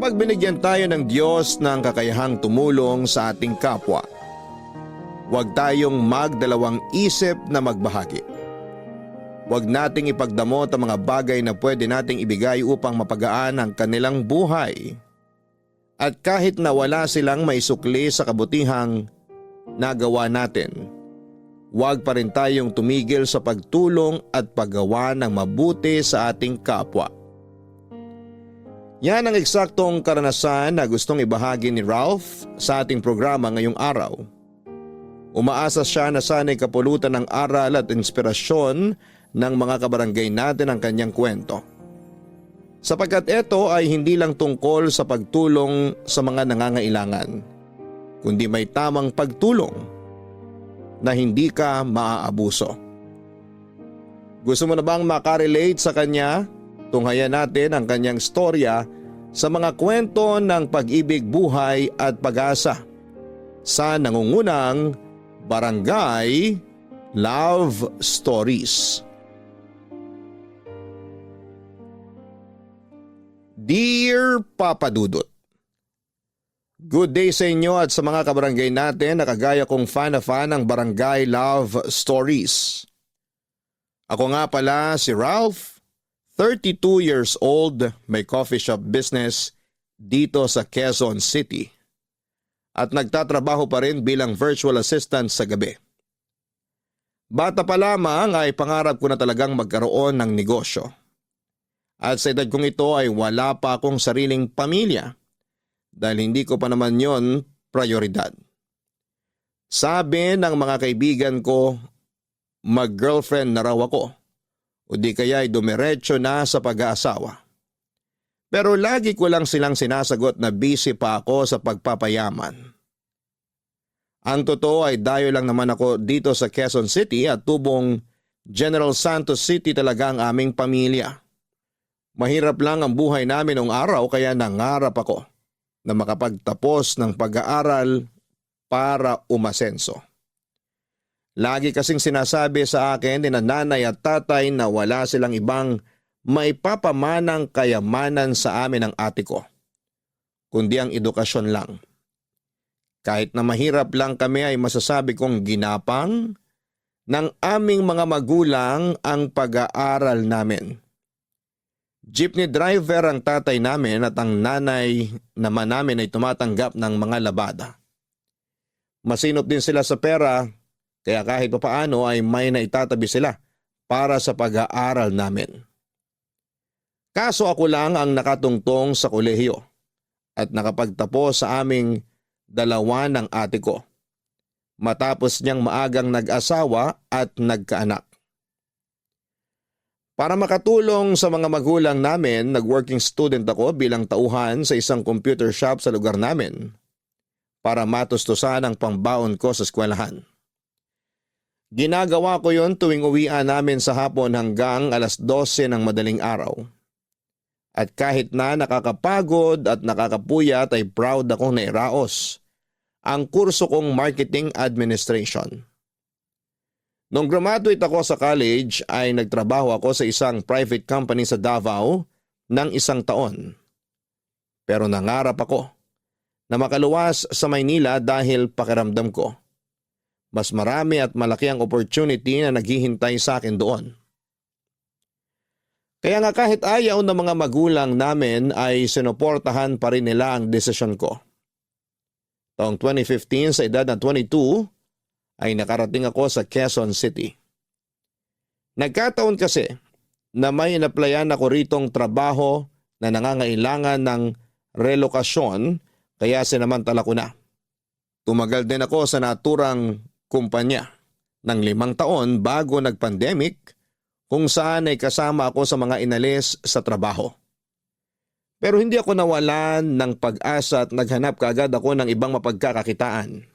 Kapag binigyan tayo ng Diyos ng kakayahang tumulong sa ating kapwa, huwag tayong magdalawang isip na magbahagi. Huwag nating ipagdamot ang mga bagay na pwede nating ibigay upang mapagaan ang kanilang buhay. At kahit na wala silang maisukli sa kabutihang nagawa natin, huwag pa rin tayong tumigil sa pagtulong at paggawa ng mabuti sa ating kapwa. Yan ang eksaktong karanasan na gustong ibahagi ni Ralph sa ating programa ngayong araw. Umaasa siya na sana'y kapulutan ng aral at inspirasyon ng mga kabarangay natin ang kanyang kwento. Sapagkat ito ay hindi lang tungkol sa pagtulong sa mga nangangailangan, kundi may tamang pagtulong na hindi ka maaabuso. Gusto mo na bang makarelate sa kanya? Tunghayan natin ang kanyang storya sa mga kwento ng pag-ibig, buhay at pag-asa sa nangungunang Barangay Love Stories. Dear Papa Dudut, good day sa inyo at sa mga kabarangay natin na kagaya kong fan na fan ng Barangay Love Stories. Ako nga pala si Ralph, 32 years old, may coffee shop business dito sa Quezon City at nagtatrabaho pa rin bilang virtual assistant sa gabi. Bata pa lamang ay pangarap ko na talagang magkaroon ng negosyo. At sa edad kong ito ay wala pa akong sariling pamilya dahil hindi ko pa naman yon prioridad. Sabi ng mga kaibigan ko, mag-girlfriend na raw ako o di kaya ay dumiretso na sa pag-aasawa. Pero lagi ko lang silang sinasagot na busy pa ako sa pagpapayaman. Ang totoo ay dayo lang naman ako dito sa Quezon City at tubong General Santos City talaga ang aming pamilya. Mahirap lang ang buhay namin noong araw kaya nangarap ako na makapagtapos ng pag-aaral para umasenso. Lagi kasing sinasabi sa akin ni nanay at tatay na wala silang ibang maipapamanang kayamanan sa amin ng ate ko, kundi ang edukasyon lang. Kahit na mahirap lang kami ay masasabi kong ginapang ng aming mga magulang ang pag-aaral namin. Jeepney driver ang tatay namin at ang nanay naman namin ay tumatanggap ng mga labada. Masinop din sila sa pera kaya kahit papaano ay may naitatabi sila para sa pag-aaral namin. Kaso ako lang ang nakatungtong sa kolehiyo at nakapagtapos sa aming dalawa ng ate ko. Matapos niyang maagang nag-asawa at nagkaanak. Para makatulong sa mga magulang namin, nag-working student ako bilang tauhan sa isang computer shop sa lugar namin para matustusan ang pambaon ko sa eskwelahan. Ginagawa ko yon tuwing uwian namin sa hapon hanggang alas 12 ng madaling araw. At kahit na nakakapagod at nakakapuyat ay proud akong nairaos ang kurso kong marketing administration. Nung graduate ako sa college ay nagtrabaho ako sa isang private company sa Davao ng 1 taon. Pero nangarap ako na makaluwas sa Maynila dahil pakiramdam ko mas marami at malaki ang opportunity na naghihintay sa akin doon. Kaya nga kahit ayaw ng mga magulang namin ay sinuportahan pa rin nila ang desisyon ko. Taong 2015 sa edad na 22 ay nakarating ako sa Quezon City. Nagkataon kasi na may inaplayan ako ritong trabaho na nangangailangan ng relokasyon kaya sinamantala ko na. Tumagal din ako sa naturang kumpanya ng 5 taon bago nag-pandemic kung saan ay kasama ako sa mga inalis sa trabaho. Pero hindi ako nawalan ng pag-asa at naghanap kaagad ako ng ibang mapagkakakitaan.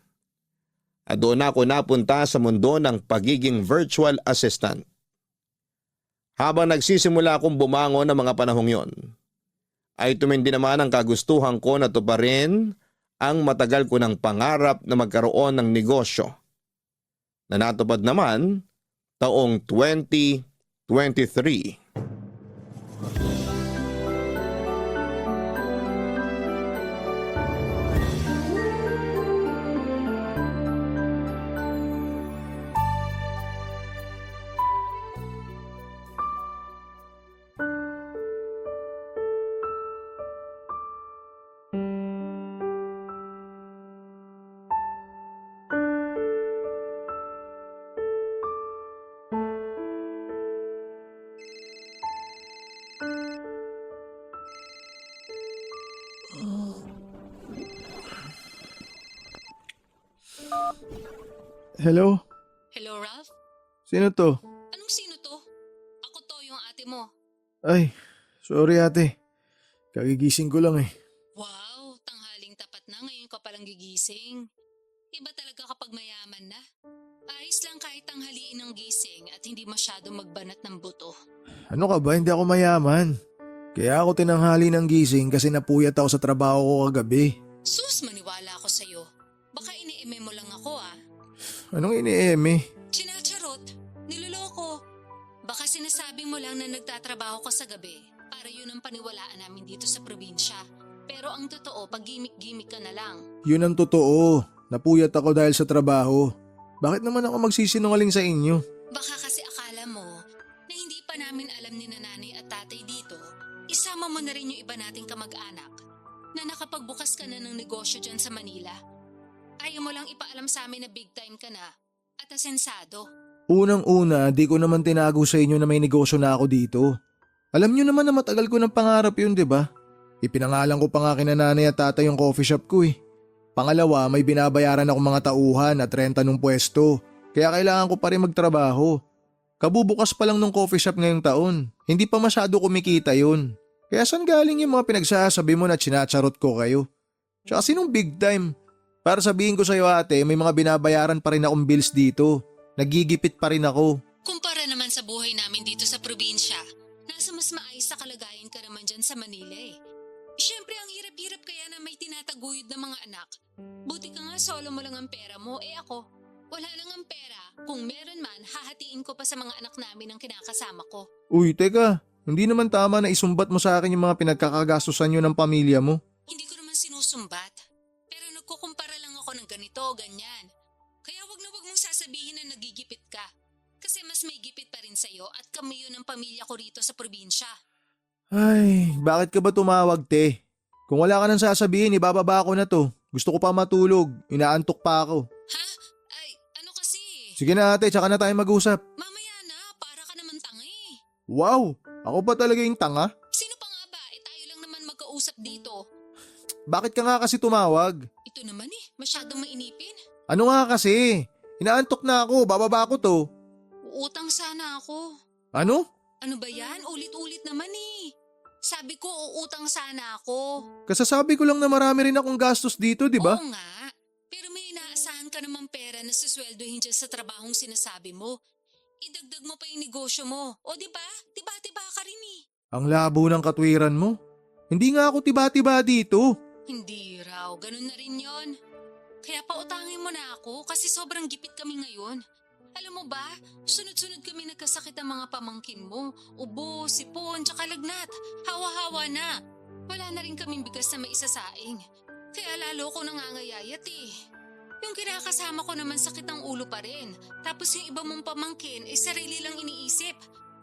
At doon ako napunta sa mundo ng pagiging virtual assistant. Habang nagsisimula akong bumangon ng mga panahong yon, ay tumindi naman ang kagustuhan ko na tuparin ang matagal ko ng pangarap na magkaroon ng negosyo na natupad naman taong 2023. Hello? Hello, Ralph? Sino to? Anong sino to? Ako to, yung ate mo. Ay, sorry ate. Kagigising ko lang eh. Wow, tanghaling tapat na ngayon ka palang gigising. Iba talaga kapag mayaman na. Ayos lang kahit tanghaliin ng gising at hindi masyado magbanat ng buto. Ano ka ba? Hindi ako mayaman. Kaya ako tinanghali ng gising kasi napuyat ako sa trabaho ko kagabi. Sus, maniwala ako sa'yo. Baka ini-eme mo lang ako ah. Anong ini-eme? Chinacharot, niloloko. Baka sinasabi mo lang na nagtatrabaho ka sa gabi para yun ang paniwalaan namin dito sa probinsya. Pero ang totoo, pag gimmick-gimmick ka na lang. Yun ang totoo. Napuyat ako dahil sa trabaho. Bakit naman ako magsisinungaling sa inyo? Baka kasi akala mo na hindi pa namin alam ni nanay at tatay dito, isama mo na rin yung iba nating kamag-anak na nakapagbukas ka na ng negosyo dyan sa Manila. Ayaw mo lang ipaalam sa amin na big time ka na at asensado. Unang-una, di ko naman tinago sa inyo na may negosyo na ako dito. Alam nyo naman na matagal ko ng pangarap yun, di ba? Ipinangalan ko pa nga kina nanay at tatay yung coffee shop ko eh. Pangalawa, may binabayaran ako mga tauhan at renta ng pwesto. Kaya kailangan ko pa rin magtrabaho. Kabubukas pa lang ng coffee shop ngayong taon. Hindi pa masyado kumikita yun. Kaya saan galing yung mga pinagsasabi mo na chinacharot ko kayo? Tsaka sinong big time? Para sabihin ko sa'yo ate, may mga binabayaran pa rin akong bills dito. Nagigipit pa rin ako. Kumpara naman sa buhay namin dito sa probinsya, nasa mas maayos sa kalagayan ka naman dyan sa Manila eh. Siyempre ang hirap-hirap kaya na may tinataguyod na mga anak. Buti ka nga solo mo lang ang pera mo, eh ako, wala lang ang pera. Kung meron man, hahatiin ko pa sa mga anak namin ang kinakasama ko. Uy, teka. Hindi naman tama na isumbat mo sa akin yung mga pinagkakagastusan nyo ng pamilya mo. Hindi ko naman sinusumbat. Pero nagkukumpara lang ako ng ganito, ganyan. Kaya wag na wag mong sasabihin na nagigipit ka. Kasi mas may gipit pa rin sa'yo at kami yun ng pamilya ko rito sa probinsya. Ay, bakit ka ba tumawag, te? Kung wala ka nang sasabihin, ibababa ko na to. Gusto ko pa matulog. Inaantok pa ako. Ha? Ay, ano kasi? Sige na ate, tsaka na tayo mag-usap. Mamaya na, para ka naman tanga eh. Wow, ako pa talaga yung tanga? Sino pa nga ba? Eh tayo lang naman magkausap dito. Bakit ka nga kasi tumawag? Ito naman eh, masyadong mainipin. Ano nga kasi? Inaantok na ako, bababa ko to. Uutang sana ako. Ano? Ano ba yan? Ulit-ulit naman eh. Sabi ko, uutang sana ako. Kasasabi ko lang na marami rin akong gastos dito, di ba? Oo nga. Pero may inaasahan ka naman pera na susweldohin dyan sa trabahong sinasabi mo. Idagdag mo pa yung negosyo mo. O di ba? Tiba-tiba ka rin eh. Ang labo ng katwiran mo. Hindi nga ako tiba-tiba dito. Hindi raw. Ganun na rin yon. Kaya pautangin mo na ako kasi sobrang gipit kami ngayon. Alam mo ba, sunod-sunod kami nagkasakit ang mga pamangkin mo. Ubo, sipon, tsaka lagnat. Hawa-hawa na. Wala na rin kaming bigas na maisasaing. Kaya lalo ko nangangayayat eh. Yung kinakasama ko naman sakit ang ulo pa rin. Tapos yung iba mong pamangkin ay sarili lang iniisip.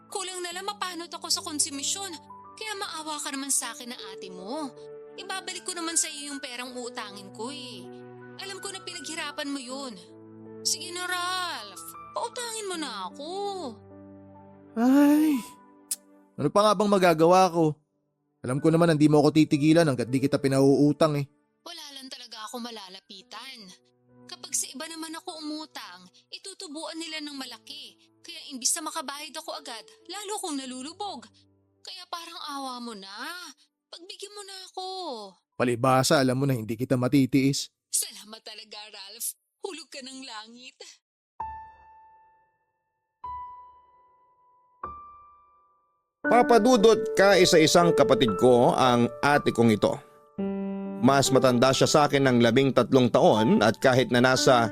Kulang na lang mapanot ako sa konsumisyon. Kaya maawa ka naman sa akin na ate mo. Ibabalik ko naman sa iyo yung perang uutangin ko eh. Alam ko na pinaghirapan mo yun. Sige na Ralph, pautangin mo na ako. Ay, ano pa nga bang magagawa ko? Alam ko naman hindi mo ako titigilan hanggat di kita pinauutang eh. Wala lang talaga ako malalapitan. Kapag sa iba naman ako umutang, itutubuan nila ng malaki. Kaya imbis na makabayad ako agad, lalo kong nalulubog. Kaya parang awa mo na. Pagbigyan mo na ako. Palibasa, alam mo na hindi kita matitiis. Salamat talaga Ralph. Hulog ka ng langit. Papadudot ka isa-isang kapatid ko ang ate kong ito. Mas matanda siya sa akin ng 13 taon at kahit na nasa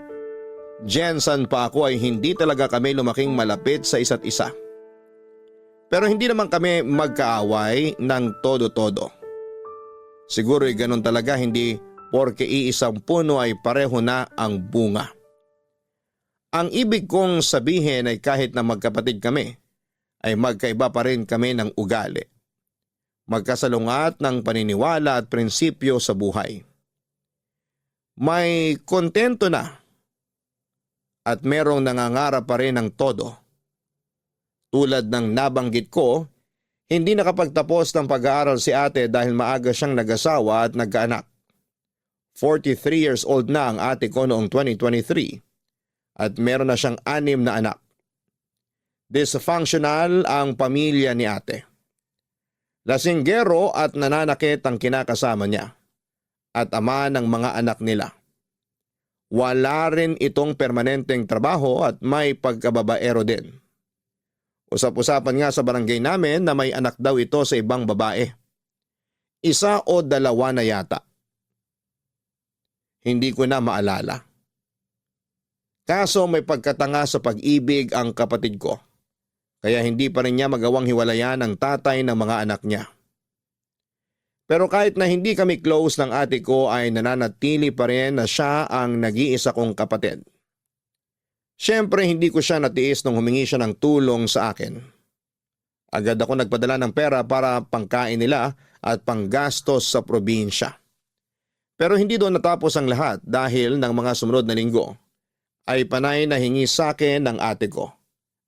Jensen pa ako ay hindi talaga kami lumaking malapit sa isa't isa. Pero hindi naman kami magkaaway ng todo-todo. Siguro ay ganun talaga, hindi porke iisang puno ay pareho na ang bunga. Ang ibig kong sabihin ay kahit na magkapatid kami, ay magkaiba pa rin kami ng ugali. Magkasalungat ng paniniwala at prinsipyo sa buhay. May kontento na at merong nangangarap pa rin ng todo. Tulad ng nabanggit ko, hindi nakapagtapos ng pag-aaral si ate dahil maaga siyang nag-asawa at nagkaanak. 43 years old na ang ate ko noong 2023 at meron na siyang 6 na anak. Dysfunctional ang pamilya ni ate. Lasinggero at nananakit ang kinakasama niya at ama ng mga anak nila. Wala rin itong permanenteng trabaho at may pagkababaero din. Usap-usapan nga sa barangay namin na may anak daw ito sa ibang babae. 1 o 2 na yata. Hindi ko na maalala. Kaso may pagkatanga sa pag-ibig ang kapatid ko. Kaya hindi pa rin niya magawang hiwalayan ang tatay ng mga anak niya. Pero kahit na hindi kami close ng ate ko ay nananatili pa rin na siya ang nag-iisa kong kapatid. Siyempre hindi ko siya natiis nung humingi siya ng tulong sa akin. Agad ako nagpadala ng pera para pangkain nila at panggastos sa probinsya. Pero hindi doon natapos ang lahat dahil ng mga sumunod na linggo ay panay na hingi sa akin ng ate ko.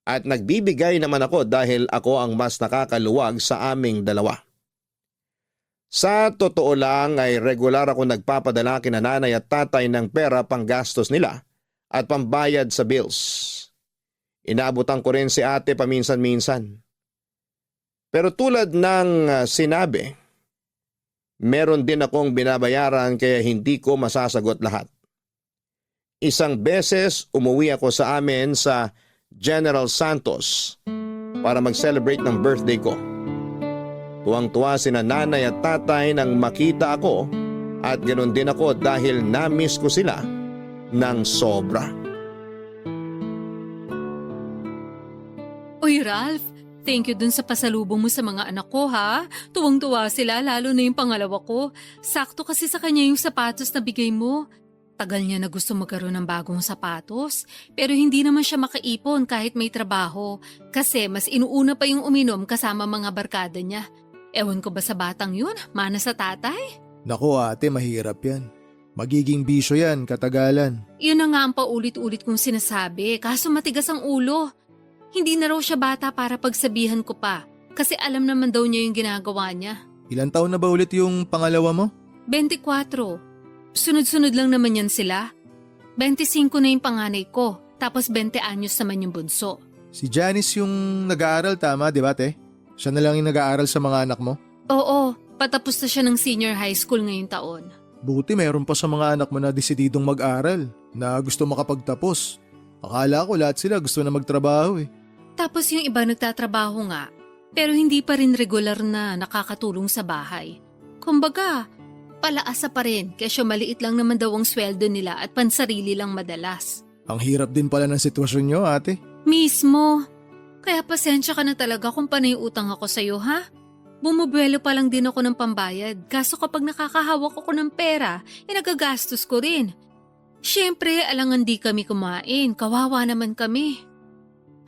At nagbibigay naman ako dahil ako ang mas nakakaluwag sa aming dalawa. Sa totoo lang ay regular ako nagpapadala kina nanay at tatay ng pera panggastos nila at pambayad sa bills. Inaabutan ko rin si ate paminsan-minsan. Pero tulad ng sinabi, meron din akong binabayaran kaya hindi ko masasagot lahat. Isang beses umuwi ako sa amin sa General Santos para mag-celebrate ng birthday ko. Tuwang-tuwa sina nanay at tatay nang makita ako at ganoon din ako dahil na-miss ko sila ng sobra. Uy, Ralph, thank you dun sa pasalubong mo sa mga anak ko, ha? Tuwang-tuwa sila, lalo na yung pangalawa ko. Sakto kasi sa kanya yung sapatos na bigay mo. Tagal niya na gusto magkaroon ng bagong sapatos, pero hindi naman siya makaipon kahit may trabaho kasi mas inuuna pa yung uminom kasama mga barkada niya. Ewan ko ba sa batang yun, mana sa tatay? Naku ate, mahirap yan. Magiging bisyo yan, katagalan. Yun na nga ang paulit-ulit kong sinasabi, kaso matigas ang ulo. Hindi na raw siya bata para pagsabihan ko pa kasi alam naman daw niya yung ginagawa niya. Ilan taon na ba ulit yung pangalawa mo? 24. Sunod-sunod lang naman yan sila. 25 na yung panganay ko, tapos 20 anyos naman yung bunso. Si Janice yung nag-aaral, tama di ba te? Siya na lang yung nag-aaral sa mga anak mo? Oo, patapos na siya ng senior high school ngayong taon. Buti mayroon pa sa mga anak mo na desididong mag-aral, na gusto makapagtapos. Akala ko lahat sila gusto na magtrabaho eh. Tapos yung iba nagtatrabaho nga, pero hindi pa rin regular na nakakatulong sa bahay. Kumbaga, palaasa pa rin kesyo maliit lang naman daw ang sweldo nila at pansarili lang madalas. Ang hirap din pala ng sitwasyon nyo ate. Mismo. Kaya pasensya ka na talaga kung panay utang ako sa'yo, ha? Bumubuelo pa lang din ako ng pambayad, kaso kapag nakakahawak ako ng pera, nagagastos ko rin. Siyempre, alangan di kami kumain, kawawa naman kami.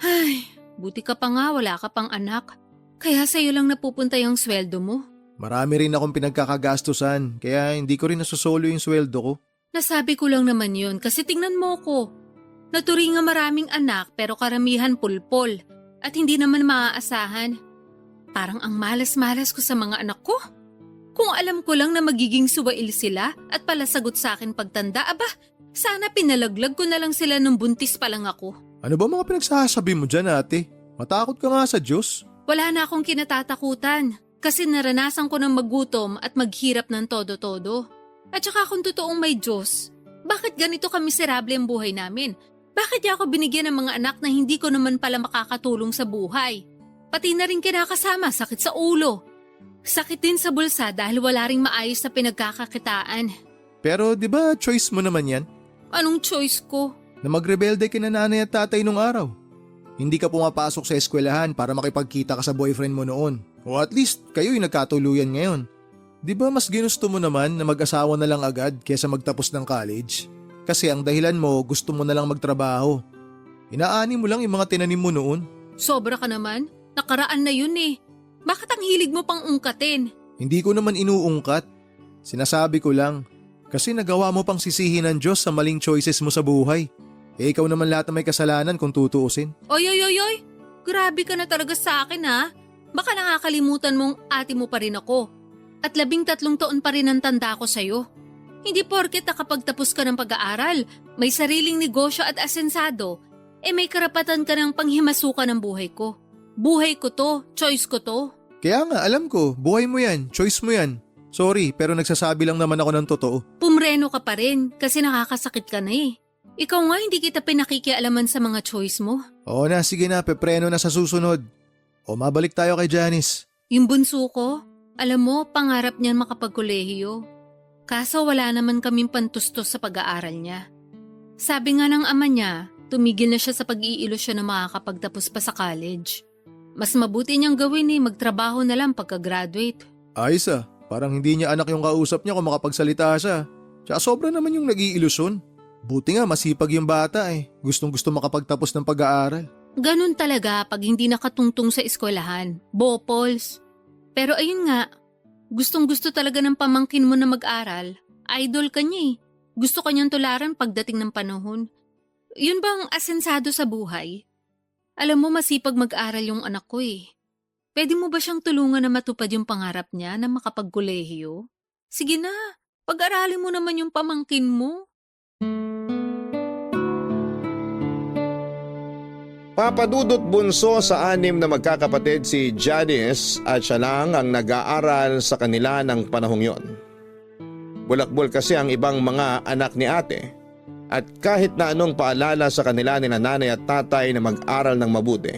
Ay, buti ka pa nga, wala ka pang anak. Kaya sa'yo lang napupunta yung sweldo mo. Marami rin akong pinagkakagastusan, kaya hindi ko rin nasusolo yung sweldo ko. Nasabi ko lang naman yun kasi tingnan mo ko. Naturing nga maraming anak pero karamihan pulpol at hindi naman maaasahan. Parang ang malas-malas ko sa mga anak ko. Kung alam ko lang na magiging suwail sila at pala sagot sa akin pagtanda, aba, sana pinalaglag ko na lang sila nung buntis pa lang ako. Ano ba mga pinagsasabi mo dyan ate? Matakot ka nga sa Diyos. Wala na akong kinatatakutan kasi naranasan ko ng magutom at maghirap ng todo-todo. At saka kung totoong may Diyos, bakit ganito kamiserable ang buhay namin? Bakit di ako binigyan ng mga anak na hindi ko naman pala makakatulong sa buhay? Pati na rin kinakasama, sakit sa ulo. Sakit din sa bulsa dahil wala ring maayos na pinagkakakitaan. Pero di ba choice mo naman yan? Anong choice ko? Na magrebelde ka na nanay at tatay nung araw. Hindi ka pumapasok sa eskwelahan para makipagkita ka sa boyfriend mo noon. O at least kayo'y nagkatuluyan ngayon. Di ba mas ginusto mo naman na mag-asawa na lang agad kesa magtapos ng college? Kasi ang dahilan mo gusto mo na lang magtrabaho. Inaani mo lang yung mga tinanim mo noon. Sobra ka naman. Nakaraan na yun eh. Bakit ang hilig mo pang ungkatin? Hindi ko naman inuungkat. Sinasabi ko lang. Kasi nagawa mo pang sisihin ng Diyos sa maling choices mo sa buhay. Eh ikaw naman lahat na may kasalanan kung tutuusin. Oy! Grabe ka na talaga sa akin ha. Baka nakakalimutan mong ate mo pa rin ako. At 13 taon pa rin ang tanda ko sa'yo. Hindi porket nakapagtapos ka ng pag-aaral, may sariling negosyo at asensado, may karapatan ka ng panghimasukan ng buhay ko. Buhay ko to, choice ko to. Kaya nga, alam ko, buhay mo yan, choice mo yan. Sorry, pero nagsasabi lang naman ako ng totoo. Pumreno ka pa rin kasi nakakasakit ka na eh. Ikaw nga hindi kita pinakikialaman sa mga choice mo. Oo na, sige na, pepreno na sa susunod. O mabalik tayo kay Janice. Yung bunso ko, alam mo, pangarap niyan makapagkolehiyo. Kaso wala naman kaming pantustos sa pag-aaral niya. Sabi nga ng ama niya, tumigil na siya sa pag-iilusyon na makakapagtapos pa sa college. Mas mabuti niyang gawin magtrabaho na lang pagka-graduate. Ayos parang hindi niya anak yung kausap niya kung makapagsalita siya. Tsaka sobra naman yung nag-iilusyon. Buti nga masipag yung bata Gustong gusto makapagtapos ng pag-aaral. Ganun talaga pag hindi nakatungtong sa eskwelahan. Bopols. Pero ayun nga, gustong-gusto talaga ng pamangkin mo na mag-aral. Idol ka niya Gusto ka niyang tularan pagdating ng panahon. Yun bang asensado sa buhay? Alam mo masipag mag-aral yung anak ko Pwede mo ba siyang tulungan na matupad yung pangarap niya na makapagkolehiyo? Sige na, pag-aralin mo naman yung pamangkin mo. Papadudot bunso sa 6 na magkakapatid si Janice at siya lang ang nag-aaral sa kanila ng panahong yon. Bulakbol kasi ang ibang mga anak ni ate at kahit na anong paalala sa kanila ni nanay at tatay na mag-aral ng mabuti,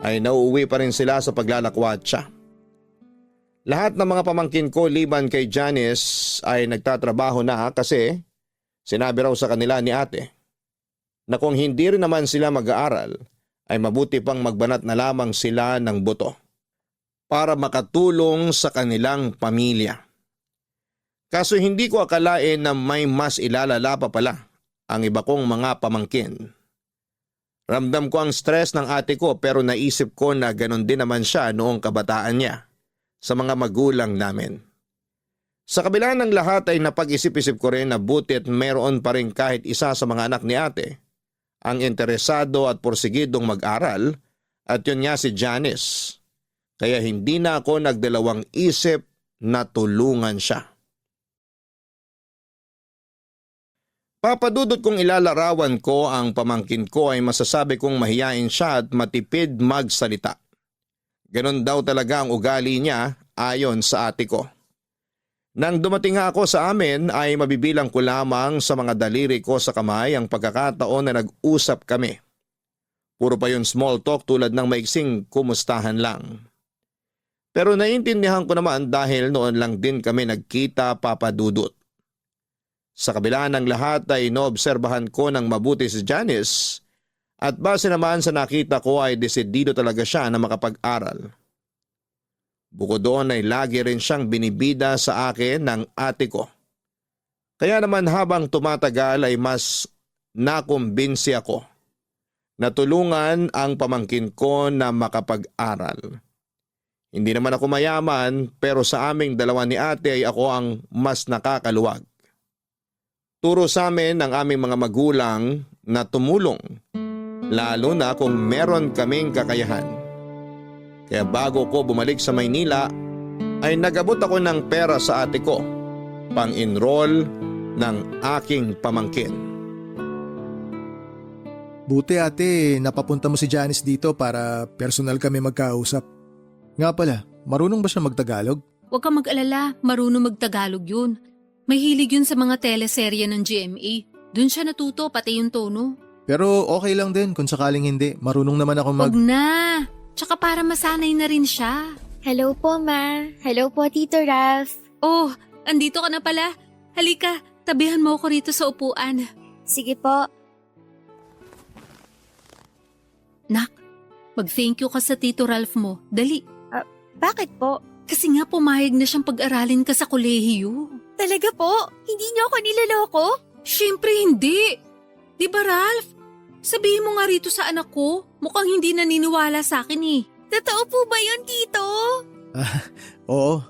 ay nauuwi pa rin sila sa paglalakwatsa. Lahat ng mga pamangkin ko liban kay Janice ay nagtatrabaho na kasi sinabi raw sa kanila ni ate na kung hindi rin naman sila mag-aaral ay mabuti pang magbanat na lamang sila ng buto para makatulong sa kanilang pamilya. Kaso hindi ko akalain na may mas ilalala pa pala ang iba kong mga pamangkin. Ramdam ko ang stress ng ate ko pero naisip ko na ganon din naman siya noong kabataan niya sa mga magulang namin. Sa kabila ng lahat ay napag-isip-isip ko rin na butit meron pa rin kahit isa sa mga anak ni ate ang interesado at porsigidong mag-aral at yun nga si Janice. Kaya hindi na ako nagdalawang isip na tulungan siya. Papadudot kong ilalarawan ko ang pamangkin ko ay masasabi kong mahiyain siya at matipid magsalita. Ganon daw talaga ang ugali niya ayon sa ate ko. Nang dumating nga ako sa amin ay mabibilang ko lamang sa mga daliri ko sa kamay ang pagkakataon na nag-usap kami. Puro pa yun small talk tulad ng maiksing kumustahan lang. Pero naiintindihan ko naman dahil noon lang din kami nagkita, papadudot. Sa kabila ng lahat ay inoobserbahan ko ng mabuti si Janice at base naman sa nakita ko ay desidido talaga siya na makapag-aral. Bukod doon ay lagi rin siyang binibida sa akin ng ate ko. Kaya naman habang tumatagal ay mas nakumbinsi ako na tulungan ang pamangkin ko na makapag-aral. Hindi naman ako mayaman pero sa aming dalawa ni ate ay ako ang mas nakakaluwag. Turo sa amin ng aming mga magulang na tumulong, lalo na kung meron kaming kakayahan. Kaya bago ko bumalik sa Maynila, ay nagabot ako ng pera sa ate ko, pang-enroll ng aking pamangkin. Buti ate, napapunta mo si Janice dito para personal kami magkausap. Nga pala, marunong ba siya magtagalog? Huwag kang mag-alala, marunong magtagalog yun. May hilig yun sa mga teleserye ng GMA. Doon siya natuto, pati yung tono. Pero okay lang din kung sakaling hindi. Marunong naman ako Huwag na! Tsaka para masanay na rin siya. Hello po, Ma. Hello po, Tito Ralph. Oh, andito ka na pala. Halika, tabihan mo ako rito sa upuan. Sige po. Nak, mag-thank you ka sa Tito Ralph mo. Dali. Bakit po? Kasi nga pumayag na siyang pag-aralin ka sa kolehiyo. Talaga po? Hindi niyo ako niloloko? Siyempre hindi. Di ba, Ralph? Sabihin mo nga rito sa anak ko, mukhang hindi naniniwala sa akin Totoo po ba yun, Tito? Oo.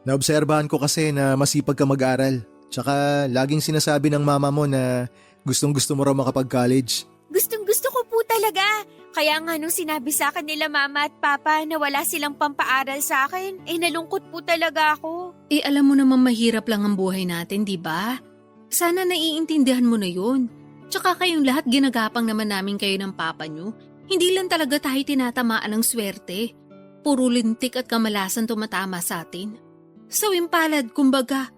Naobserbahan ko kasi na masipag ka mag-aral. Tsaka laging sinasabi ng mama mo na gustong-gusto mo raw makapag-college. Gustong-gusto ko po talaga. Kaya nga nung sinabi sa akin nila mama at papa na wala silang pampaaral sa akin, nalungkot po talaga ako. Alam mo naman mahirap lang ang buhay natin, di ba? Sana naiintindihan mo na yun. Tsaka kayong lahat ginagapang naman namin kayo ng papa nyo. Hindi lang talaga tayo tinatamaan ng swerte. Puro lintik at kamalasan tumatama sa atin. Sawing palad, kumbaga.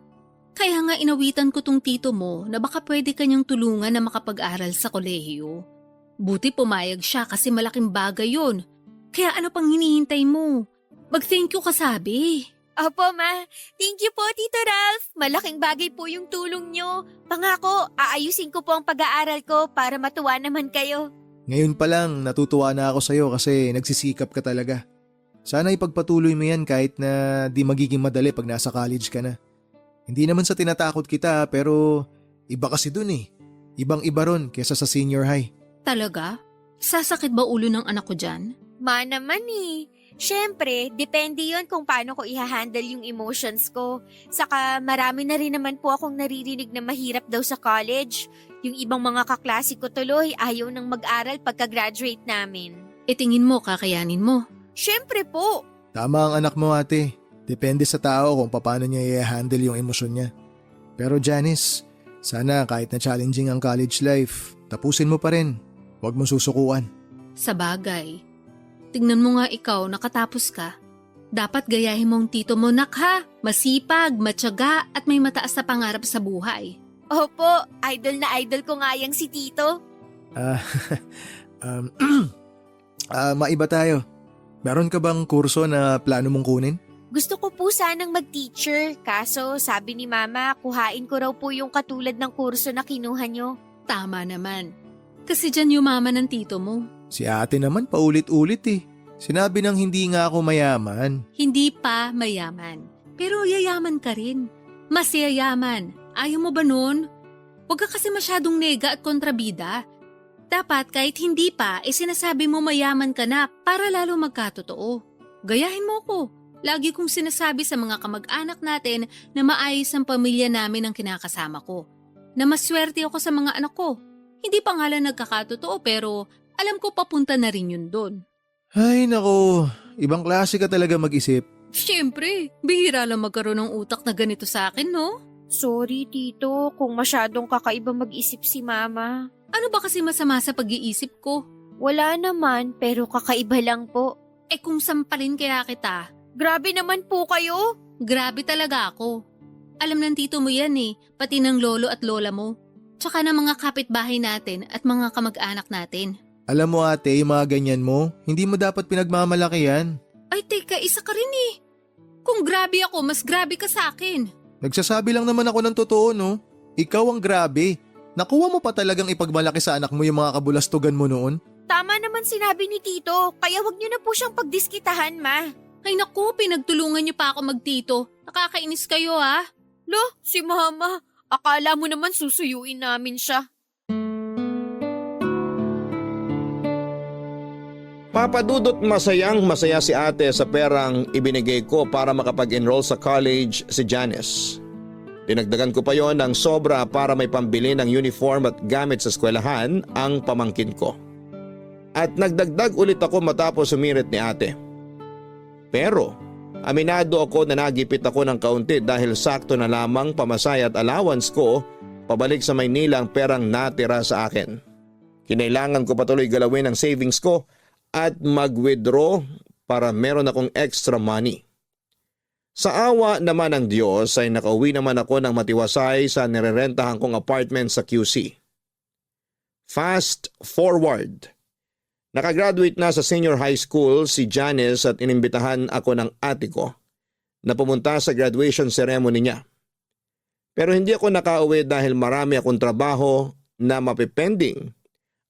Kaya nga inawitan ko tong tito mo na baka pwede kanyang tulungan na makapag-aral sa kolehiyo. Buti pumayag siya kasi malaking bagay yun. Kaya ano pang hinihintay mo? Mag-thank you ka sabi. Opo ma, thank you po Tito Ralph. Malaking bagay po yung tulong nyo. Pangako, aayusin ko po ang pag-aaral ko para matuwa naman kayo. Ngayon pa lang natutuwa na ako sa'yo kasi nagsisikap ka talaga. Sana ipagpatuloy mo yan kahit na di magiging madali pag nasa college ka na. Hindi naman sa tinatakot kita pero iba kasi dun eh. Ibang-iba ron kesa sa senior high. Talaga? Sasakit ba ulo ng anak ko dyan? Ma naman eh. Siyempre, depende yon kung paano ko i-handle yung emotions ko. Saka marami na rin naman po akong naririnig na mahirap daw sa college. Yung ibang mga kaklase ko tuloy ayaw nang mag-aral pagka-graduate namin. Tingin mo kakayanin mo. Siyempre po. Tama ang anak mo ate. Depende sa tao kung paano niya i-handle yung emosyon niya. Pero Janice, sana kahit na challenging ang college life, tapusin mo pa rin. Huwag mong susukuan. Sa bagay. Tingnan mo nga ikaw, nakatapos ka. Dapat gayahin mong tito mo, nak ha. Masipag, matyaga at may mataas na pangarap sa buhay. Opo, idol na idol ko nga yang si Tito. Maiba tayo. Meron ka bang kurso na plano mong kunin? Gusto ko po sanang mag-teacher, kaso sabi ni Mama, kuhain ko raw po yung katulad ng kurso na kinuha nyo. Tama naman. Kasi dyan yumaman ng tito mo. Si ate naman paulit-ulit eh. Sinabi nang hindi nga ako mayaman. Hindi pa mayaman. Pero yayaman ka rin. Mas yayaman. Ayaw mo ba nun? Huwag ka kasi masyadong nega at kontrabida. Dapat kahit hindi pa, sinasabi mo mayaman ka na para lalo magkatotoo. Gayahin mo ko. Lagi kong sinasabi sa mga kamag-anak natin na maayos ang pamilya namin ang kinakasama ko. Na maswerte ako sa mga anak ko. Hindi pa nga lang nagkakatotoo pero alam ko papunta na rin yun doon. Ay nako, ibang klase ka talaga mag-isip. Siyempre, bihira lang magkaroon ng utak na ganito sa akin, no? Sorry, Tito, kung masyadong kakaiba mag-isip si Mama. Ano ba kasi masama sa pag-iisip ko? Wala naman, pero kakaiba lang po. Kung sampalin kaya kita, Grabe naman po kayo. grabe talaga ako. Alam ng tito mo yan eh, pati ng lolo at lola mo. Tsaka ng mga kapitbahay natin at mga kamag-anak natin. Alam mo ate, yung mga ganyan mo, hindi mo dapat pinagmamalaki yan. Ay teka, isa ka rin eh. Kung grabe ako, mas grabe ka sa akin. Nagsasabi lang naman ako ng totoo no. Ikaw ang grabe. Nakuha mo pa talagang ipagmalaki sa anak mo yung mga kabulastugan mo noon? Tama naman sinabi ni Tito, kaya wag niyo na po siyang pagdiskitahan, Ma. Ay naku, pinagtulungan niyo pa ako magtito. Nakakainis kayo ha. Lo, si Mama. Akala mo naman susuyuin namin siya. Papadudot masaya si ate sa perang ibinigay ko para makapag-enroll sa college si Janice. Dinagdagan ko pa yon ng sobra para may pambili ng uniform at gamit sa eskwelahan ang pamangkin ko. At nagdagdag ulit ako matapos sumirit ni ate. Pero aminado ako na nagipit ako ng kaunti dahil sakto na lamang pamasaya at allowance ko pabalik sa Maynila ang perang natira sa akin. Kinailangan ko patuloy galawin ang savings ko at mag-withdraw para meron akong extra money. Sa awa naman ng Diyos ay nakauwi naman ako ng matiwasay sa nirerentahan kong apartment sa QC. Fast forward. Nakagraduate na sa senior high school si Janice at inimbitahan ako ng ate ko na pumunta sa graduation ceremony niya. Pero hindi ako nakauwi dahil marami akong trabaho na mapipending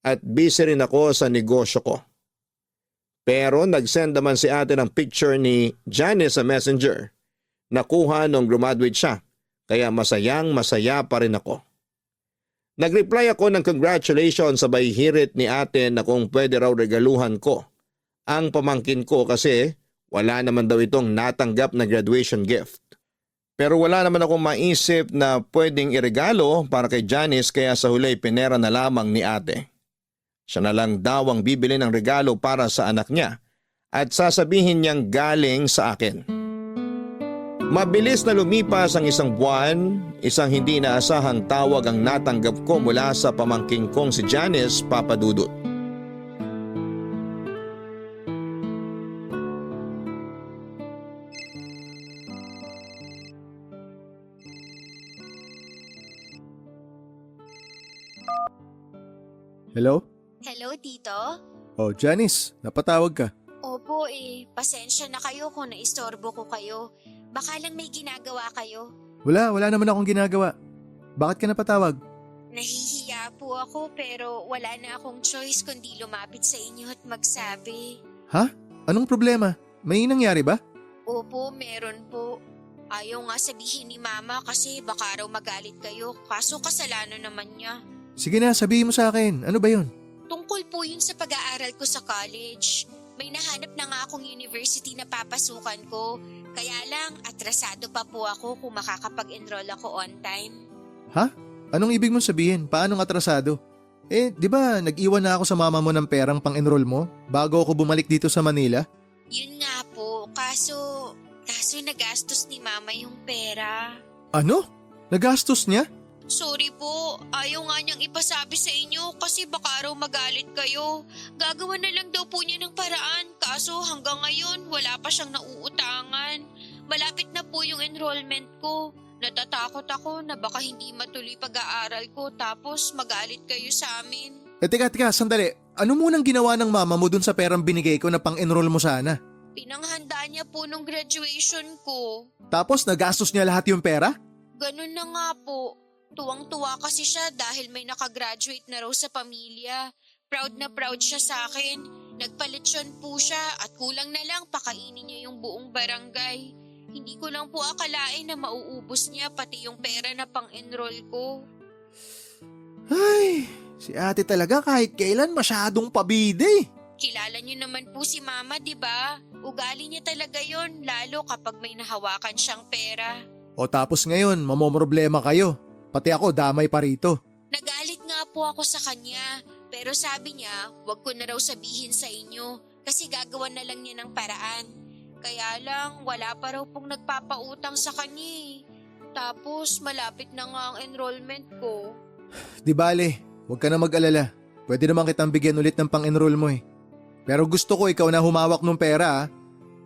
at busy rin ako sa negosyo ko. Pero nag-send naman si ate ng picture ni Janice sa messenger. Nakuha nung graduate siya, kaya masaya pa rin ako. Nag-reply ako ng congratulations sabay hirit ni ate na kung pwede raw regaluhan ko ang pamangkin ko kasi wala naman daw itong natanggap na graduation gift. Pero wala naman akong maisip na pwedeng iregalo para kay Janice kaya sa huli pinera na lamang ni ate. Siya na lang daw ang bibili ng regalo para sa anak niya at sasabihin niyang galing sa akin. Mabilis na lumipas ang isang buwan, isang hindi inaasahang tawag ang natanggap ko mula sa pamangking kong si Janice Papadudut. Hello? Hello, Tito? Oh, Janice, napatawag ka. Opo pasensya na kayo kung naistorbo ko kayo. Baka lang may ginagawa kayo. Wala naman akong ginagawa. Bakit ka napatawag? Nahihiya po ako pero wala na akong choice kundi lumapit sa inyo at magsabi. Anong problema? May nangyari ba? Opo, meron po. Ayaw nga sabihin ni Mama kasi baka raw magalit kayo kaso kasalanan naman niya. Sige na, sabihin mo sa akin. Ano ba yun? Tungkol po yun sa pag-aaral ko sa college. May nahanap na nga akong university na papasukan ko. Kaya lang, atrasado pa po ako kung makakapag-enroll ako on time. Anong ibig mong sabihin? Paanong atrasado? Di ba nag-iwan na ako sa mama mo ng perang pang-enroll mo bago ako bumalik dito sa Manila? Yun nga po, kaso nagastos ni Mama yung pera. Ano? Nagastos niya? Sorry po, ayaw nga niyang ipasabi sa inyo kasi baka raw magalit kayo. Gagawa na lang daw po niya ng paraan kaso hanggang ngayon wala pa siyang nauutangan. Malapit na po yung enrollment ko. Natatakot ako na baka hindi matuloy pag-aaral ko tapos magalit kayo sa amin. Teka, sandali. Ano munang ginawa ng mama mo dun sa perang binigay ko na pang-enroll mo sana? Pinanghanda niya po nung graduation ko. Tapos nagastos niya lahat yung pera? Ganun na nga po. Tuwang-tuwa kasi siya dahil may nakagraduate na raw sa pamilya. Proud na proud siya sa akin. Nagpalitsyon po siya at kulang na lang pakainin niya yung buong barangay. Hindi ko lang po akalain na mauubos niya pati yung pera na pang-enroll ko. Ay, si ate talaga kahit kailan masyadong pabide. Kilala niyo naman po si Mama, di ba? Ugali niya talaga yon lalo kapag may nahawakan siyang pera. O tapos ngayon, mamomroblema kayo. Pati ako damay pa rito. Nagalit nga po ako sa kanya, pero sabi niya, wag ko na raw sabihin sa inyo kasi gagawan na lang niya ng paraan. Kaya lang, wala pa raw pong nagpapautang sa kanya. Tapos malapit na nga ang enrollment ko. Di bale, huwag ka na mag-alala. Pwede naman kitang bigyan ulit ng pang-enroll mo eh. Pero gusto ko ikaw na humawak ng pera.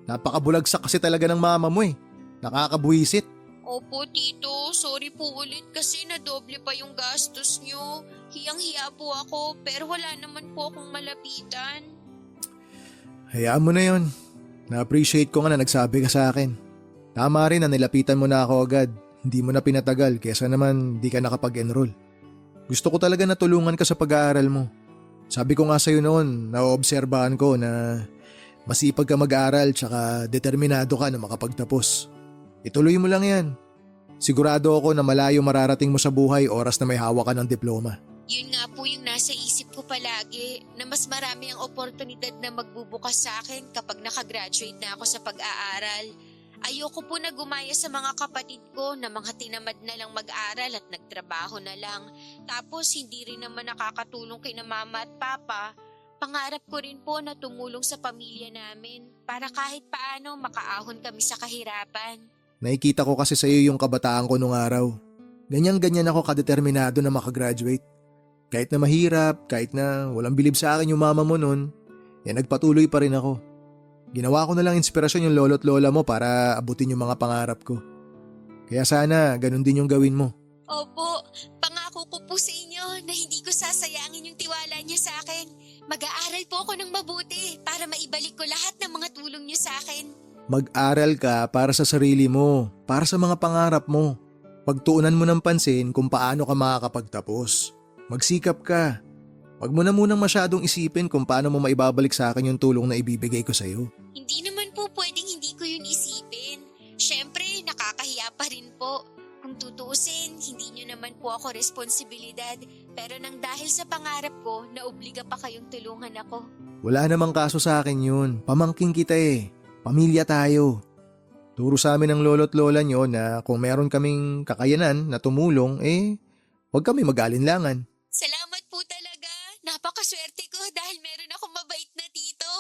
Napakabulagsak kasi talaga ng mama mo eh. Nakakabuwisit. Opo, Tito. Sorry po ulit kasi nadoble pa yung gastos nyo. Hiyang-hiya po ako pero wala naman po akong malapitan. Hayaan mo na yon. Na-appreciate ko nga na nagsabi ka sa akin. Tama rin na nilapitan mo na ako agad. Hindi mo na pinatagal kesa naman di ka nakapag-enroll. Gusto ko talaga na tulungan ka sa pag-aaral mo. Sabi ko nga sa'yo noon, naoobserbahan ko na masipag ka mag-aaral tsaka determinado ka na makapagtapos. Ituloy mo lang yan. Sigurado ako na malayo mararating mo sa buhay oras na may hawak ka ng diploma. Yun nga po yung nasa isip ko palagi na mas marami ang oportunidad na magbubukas sa akin kapag nakagraduate na ako sa pag-aaral. Ayoko po na gumaya sa mga kapatid ko na mga tinamad na lang mag-aral at nagtrabaho na lang. Tapos hindi rin naman nakakatulong kina mama at papa. Pangarap ko rin po na tumulong sa pamilya namin para kahit paano makaahon kami sa kahirapan. Nakikita ko kasi sa'yo yung kabataan ko nung araw. Ganyan-ganyan ako kadeterminado na makagraduate. Kahit na mahirap, kahit na walang bilib sa akin yung mama mo nun, nagpatuloy pa rin ako. Ginawa ko na lang inspirasyon yung lolo't lola mo para abutin yung mga pangarap ko. Kaya sana ganun din yung gawin mo. Opo, pangako ko po sa inyo na hindi ko sasayangin yung tiwala niyo sa akin. Mag-aaral po ako ng mabuti para maibalik ko lahat ng mga tulong niyo sa akin. Mag-aral ka para sa sarili mo, para sa mga pangarap mo. Pagtuunan mo ng pansin kung paano ka makakapagtapos. Magsikap ka. Wag mo na munang masyadong isipin kung paano mo maibabalik sa akin yung tulong na ibibigay ko sa'yo. Hindi naman po pwedeng hindi ko yun isipin. Siyempre, nakakahiya pa rin po. Kung tutuusin, hindi nyo naman po ako responsibilidad. Pero nang dahil sa pangarap ko, naobliga pa kayong tulungan ako. Wala namang kaso sa akin yun. Pamangking kita eh. Pamilya tayo. Turo sa amin ng lolo't lola nyo na kung meron kaming kakayanan na tumulong, huwag kami mag-alinlangan. Salamat po talaga. Napakaswerte ko dahil meron akong mabait na tito.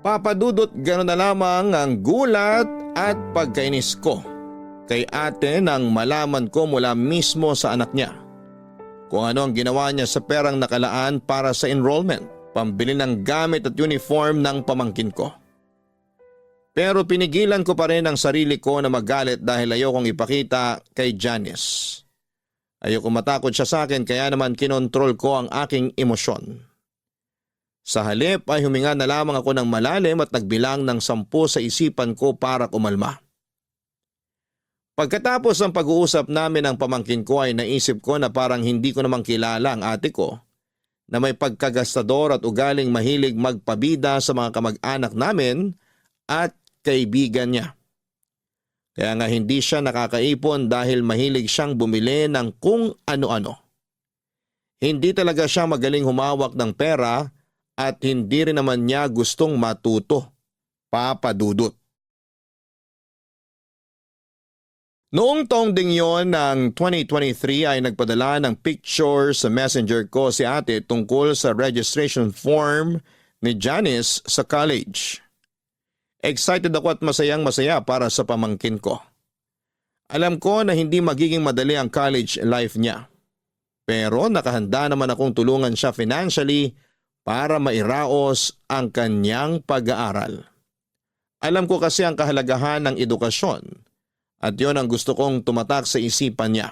Papadudot gano'n na lamang ang gulat at pagkainis ko kay ate nang malaman ko mula mismo sa anak niya kung ano ang ginawa niya sa perang nakalaan para sa enrollment, pambili ng gamit at uniform ng pamangkin ko. Pero pinigilan ko pa rin ang sarili ko na magalit dahil ayokong ipakita kay Janice. Ayoko matakot siya sa akin kaya naman kinontrol ko ang aking emosyon. Sa halip ay huminga na lamang ako ng malalim at nagbilang ng 10 sa isipan ko para kumalma. Pagkatapos ng pag-uusap namin ng pamangkin ko ay naisip ko na parang hindi ko namang kilala ang ate ko na may pagkagastador at ugaling mahilig magpabida sa mga kamag-anak namin at kaibigan niya. Kaya nga hindi siya nakakaipon dahil mahilig siyang bumili ng kung ano-ano. Hindi talaga siya magaling humawak ng pera at hindi rin naman niya gustong matuto, papadudot. Noong taong ding yon ng 2023 ay nagpadala ng picture sa messenger ko si ate tungkol sa registration form ni Janice sa college. Excited ako at masayang-masaya para sa pamangkin ko. Alam ko na hindi magiging madali ang college life niya. Pero nakahanda naman akong tulungan siya financially para mairaos ang kanyang pag-aaral. Alam ko kasi ang kahalagahan ng edukasyon at yon ang gusto kong tumatak sa isipan niya.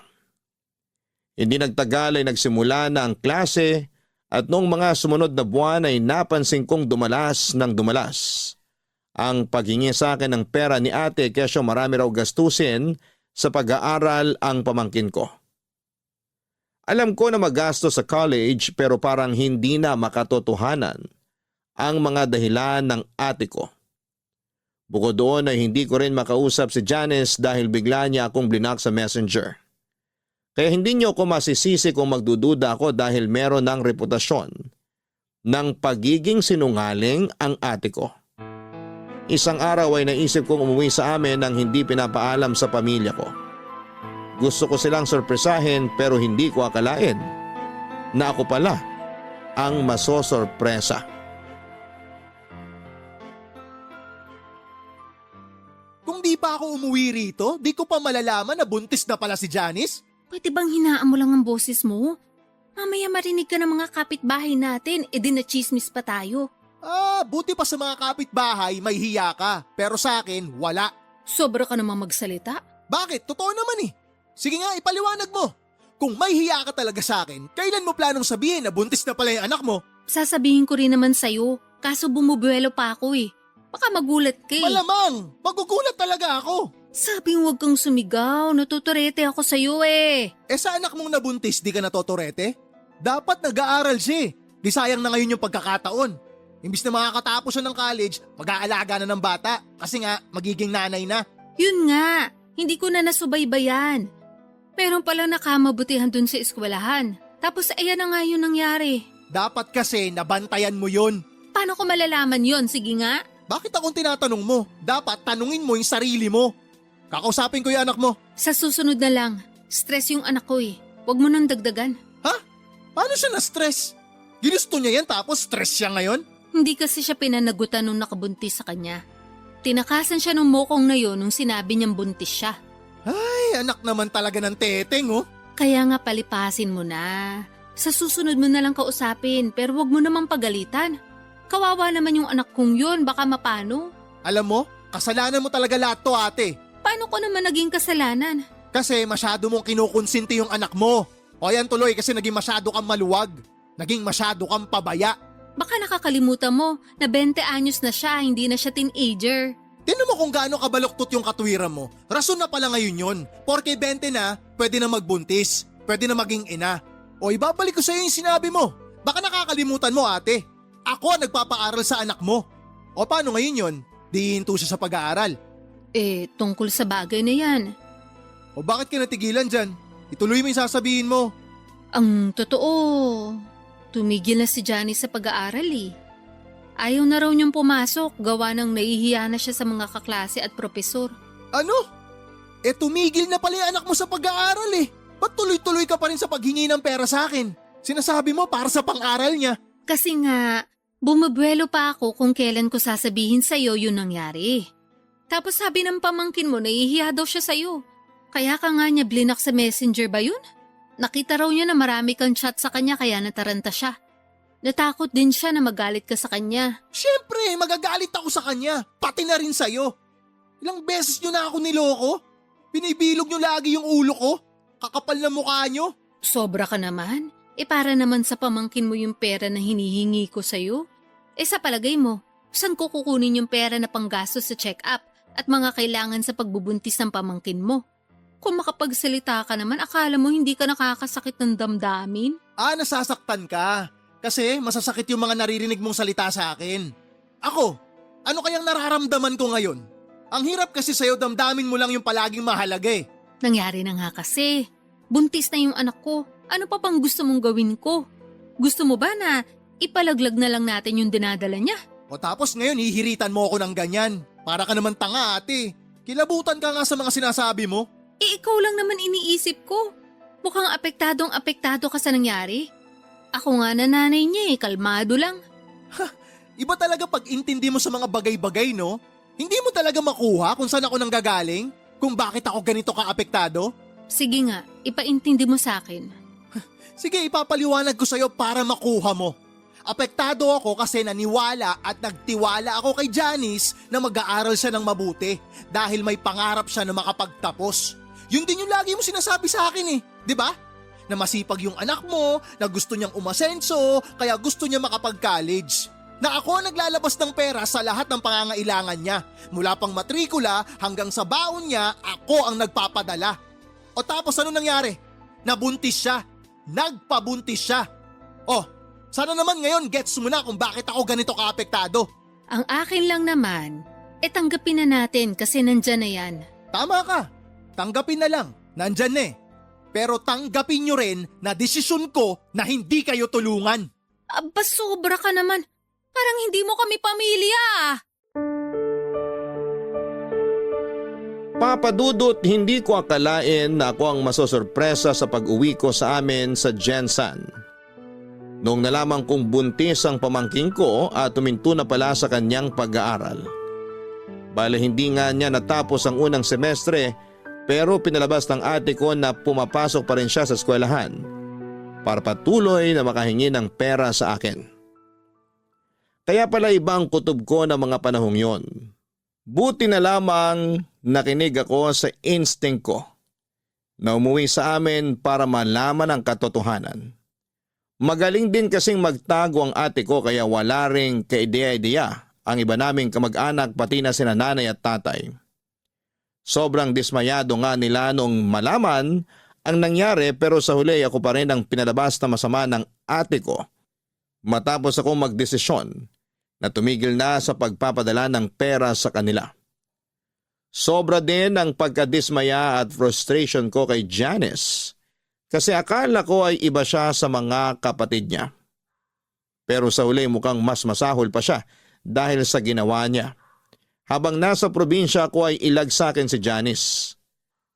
Hindi nagtagal ay nagsimula na ang klase at noong mga sumunod na buwan ay napansin kong dumalas ng dumalas ang paghingi sa akin ng pera ni ate kesyo marami raw gastusin sa pag-aaral ang pamangkin ko. Alam ko na magastos sa college pero parang hindi na makatotohanan ang mga dahilan ng ate ko. Bukod doon ay hindi ko rin makausap si Janice dahil bigla niya akong blinak sa messenger. Kaya hindi niyo ako masisisi kung magdududa ako dahil meron ng reputasyon ng pagiging sinungaling ang ate ko. Isang araw ay naisip kong umuwi sa amin nang hindi pinapaalam sa pamilya ko. Gusto ko silang sorpresahin pero hindi ko akalain na ako pala ang masosorpresa. Kung di pa ako umuwi rito, di ko pa malalaman na buntis na pala si Janice. Pwede bang hinaan mo lang ang boses mo? Mamaya marinig ka ng mga kapitbahay natin, edi na chismis pa tayo. Buti pa sa mga kapitbahay may hiya ka, pero sa akin wala. Sobra ka namang magsalita. Bakit? Totoo naman eh. Sige nga, ipaliwanag mo. Kung may hiya ka talaga sa akin, kailan mo planong sabihin na buntis na pala yung anak mo? Sasabihin ko rin naman sa'yo, kaso bumubuelo pa ako eh. Baka magulat ka eh. Malamang, magugulat talaga ako. Sabi huwag kang sumigaw, natuturete ako sa'yo eh. Sa anak mong nabuntis, di ka natotorete? Dapat nag-aaral siya eh. Di sayang na ngayon yung pagkakataon. Imbis na makakatapos siya ng college, mag-aalaga na ng bata kasi nga magiging nanay na. Yun nga, hindi ko na nasubaybayan. Meron pala nakamabutihan dun sa eskwelahan. Tapos ayan na nga yun nangyari. Dapat kasi nabantayan mo yun. Paano ko malalaman yun? Sige nga. Bakit akong tinatanong mo? Dapat tanungin mo yung sarili mo. Kakausapin ko yung anak mo. Sa susunod na lang, stress yung anak ko eh. Huwag mo nang dagdagan. Ha? Paano siya na-stress? Ginusto niya yan tapos stress siya ngayon? Hindi kasi siya pinanagutan nung nakabuntis sa kanya. Tinakasan siya nung mokong na yun nung sinabi niyang buntis siya. Ay, anak naman talaga ng teteng oh. Kaya nga palipasin mo na. Sa susunod mo na lang kausapin pero wag mo namang pagalitan. Kawawa naman yung anak kong yun, baka mapano. Alam mo, kasalanan mo talaga lahat to ate. Paano ko naman naging kasalanan? Kasi masyado mong kinukonsinti yung anak mo. O yan tuloy kasi naging masyado kang maluwag. Naging masyado kang pabaya. Baka nakakalimutan mo na 20 anyos na siya, hindi na siya teenager. Tingnan mo kung gaano kabaluktot yung katwiran mo. Rason na pala ngayon yun. Porke 20 na, pwede na magbuntis. Pwede na maging ina. O ibabalik ko sa'yo yung sinabi mo. Baka nakakalimutan mo ate. Ako ang nagpapaaral sa anak mo. O paano ngayon yun? Di hinto siya sa pag-aaral. Tungkol sa bagay na yan. O bakit ka natigilan dyan? Ituloy mo yung sasabihin mo. Ang totoo, tumigil na si Johnny sa pag-aaral eh. Ayaw na raw niyang pumasok, gawa ng nahihiya na siya sa mga kaklase at propesor. Ano? Tumigil na pala yung anak mo sa pag-aaral eh. Ba't tuloy-tuloy ka pa rin sa paghingi ng pera sa akin? Sinasabi mo para sa pang-aral niya. Kasi nga, bumabuelo pa ako kung kailan ko sasabihin sa'yo yun nangyari. Tapos sabi ng pamangkin mo, nahihiya daw siya sa'yo. Kaya ka nga niya blinak sa messenger ba yun? Nakita raw niya na marami kang chat sa kanya kaya nataranta siya. Natakot din siya na magalit ka sa kanya. Siyempre, magagalit ako sa kanya. Pati na rin sa'yo. Ilang beses nyo na ako niloko? Binibilog nyo lagi yung ulo ko? Kakapal na mukha nyo? Sobra ka naman. Para naman sa pamangkin mo yung pera na hinihingi ko sa'yo. Sa palagay mo, saan ko kukunin yung pera na panggastos sa check-up at mga kailangan sa pagbubuntis ng pamangkin mo? Kung makapagsalita ka naman, akala mo hindi ka nakakasakit ng damdamin? Nasasaktan ka. Kasi masasakit yung mga naririnig mong salita sa akin. Ako, ano kayang nararamdaman ko ngayon? Ang hirap kasi sa'yo, damdamin mo lang yung palaging mahalaga eh. Nangyari na nga kasi. Buntis na yung anak ko. Ano pa bang gusto mong gawin ko? Gusto mo ba na ipalaglag na lang natin yung dinadala niya? O tapos ngayon hihiritan mo ako ng ganyan. Para ka naman tanga ate. Kilabutan ka nga sa mga sinasabi mo. Ikaw lang naman iniisip ko. Mukhang apektado ka sa nangyari. Ako nga na nanay niya kalmado lang. Iba talaga pag intindi mo sa mga bagay-bagay, no? Hindi mo talaga makuha kung saan ako nanggagaling? Kung bakit ako ganito ka-apektado? Sige nga, ipaintindi mo sa akin. Sige, ipapaliwanag ko sa'yo para makuha mo. Apektado ako kasi naniwala at nagtiwala ako kay Janice na mag-aaral siya ng mabuti dahil may pangarap siya na makapagtapos. Yun din yung lagi mo sinasabi sa akin eh, di ba? Na masipag yung anak mo, na gusto niyang umasenso, kaya gusto niya makapag-college. Na ako ang naglalabas ng pera sa lahat ng pangangailangan niya. Mula pang matrikula hanggang sa baon niya, ako ang nagpapadala. O tapos ano nangyari? Nabuntis siya. Nagpabuntis siya. Oh, sana naman ngayon gets mo na kung bakit ako ganito kaapektado. Ang akin lang naman, tanggapin na natin kasi nandyan na yan. Tama ka. Tanggapin na lang. Nandyan na eh. Pero tanggapin nyo rin na desisyon ko na hindi kayo tulungan. Aba, sobra ka naman. Parang hindi mo kami pamilya. Papa Dudut, hindi ko akalain na ako ang masosorpresa sa pag-uwi ko sa amin sa Jensan. Noong nalaman kong buntis ang pamangking ko at tuminto na pala sa kanyang pag-aaral. Bale hindi nga niya natapos ang unang semestre pero pinalabas ng ate ko na pumapasok pa rin siya sa eskwelahan para patuloy na makahingi ng pera sa akin. Kaya pala ibang kutob ko ng mga panahong yon. Buti na lamang nakinig ako sa instinct ko na umuwi sa amin para malaman ang katotohanan. Magaling din kasing magtago ang ate ko kaya wala ring kaideya-ideya ang iba naming kamag-anak pati na sina nanay at tatay. Sobrang dismayado nga nila nung malaman ang nangyari pero sa huli ako pa rin ang pinalabas na masama ng ate ko matapos akong magdesisyon na tumigil na sa pagpapadala ng pera sa kanila. Sobra din ang pagkadismaya at frustration ko kay Janice kasi akala ko ay iba siya sa mga kapatid niya. Pero sa huli mukhang mas masahol pa siya dahil sa ginawa niya. Habang nasa probinsya ko ay ilag sa akin si Janice.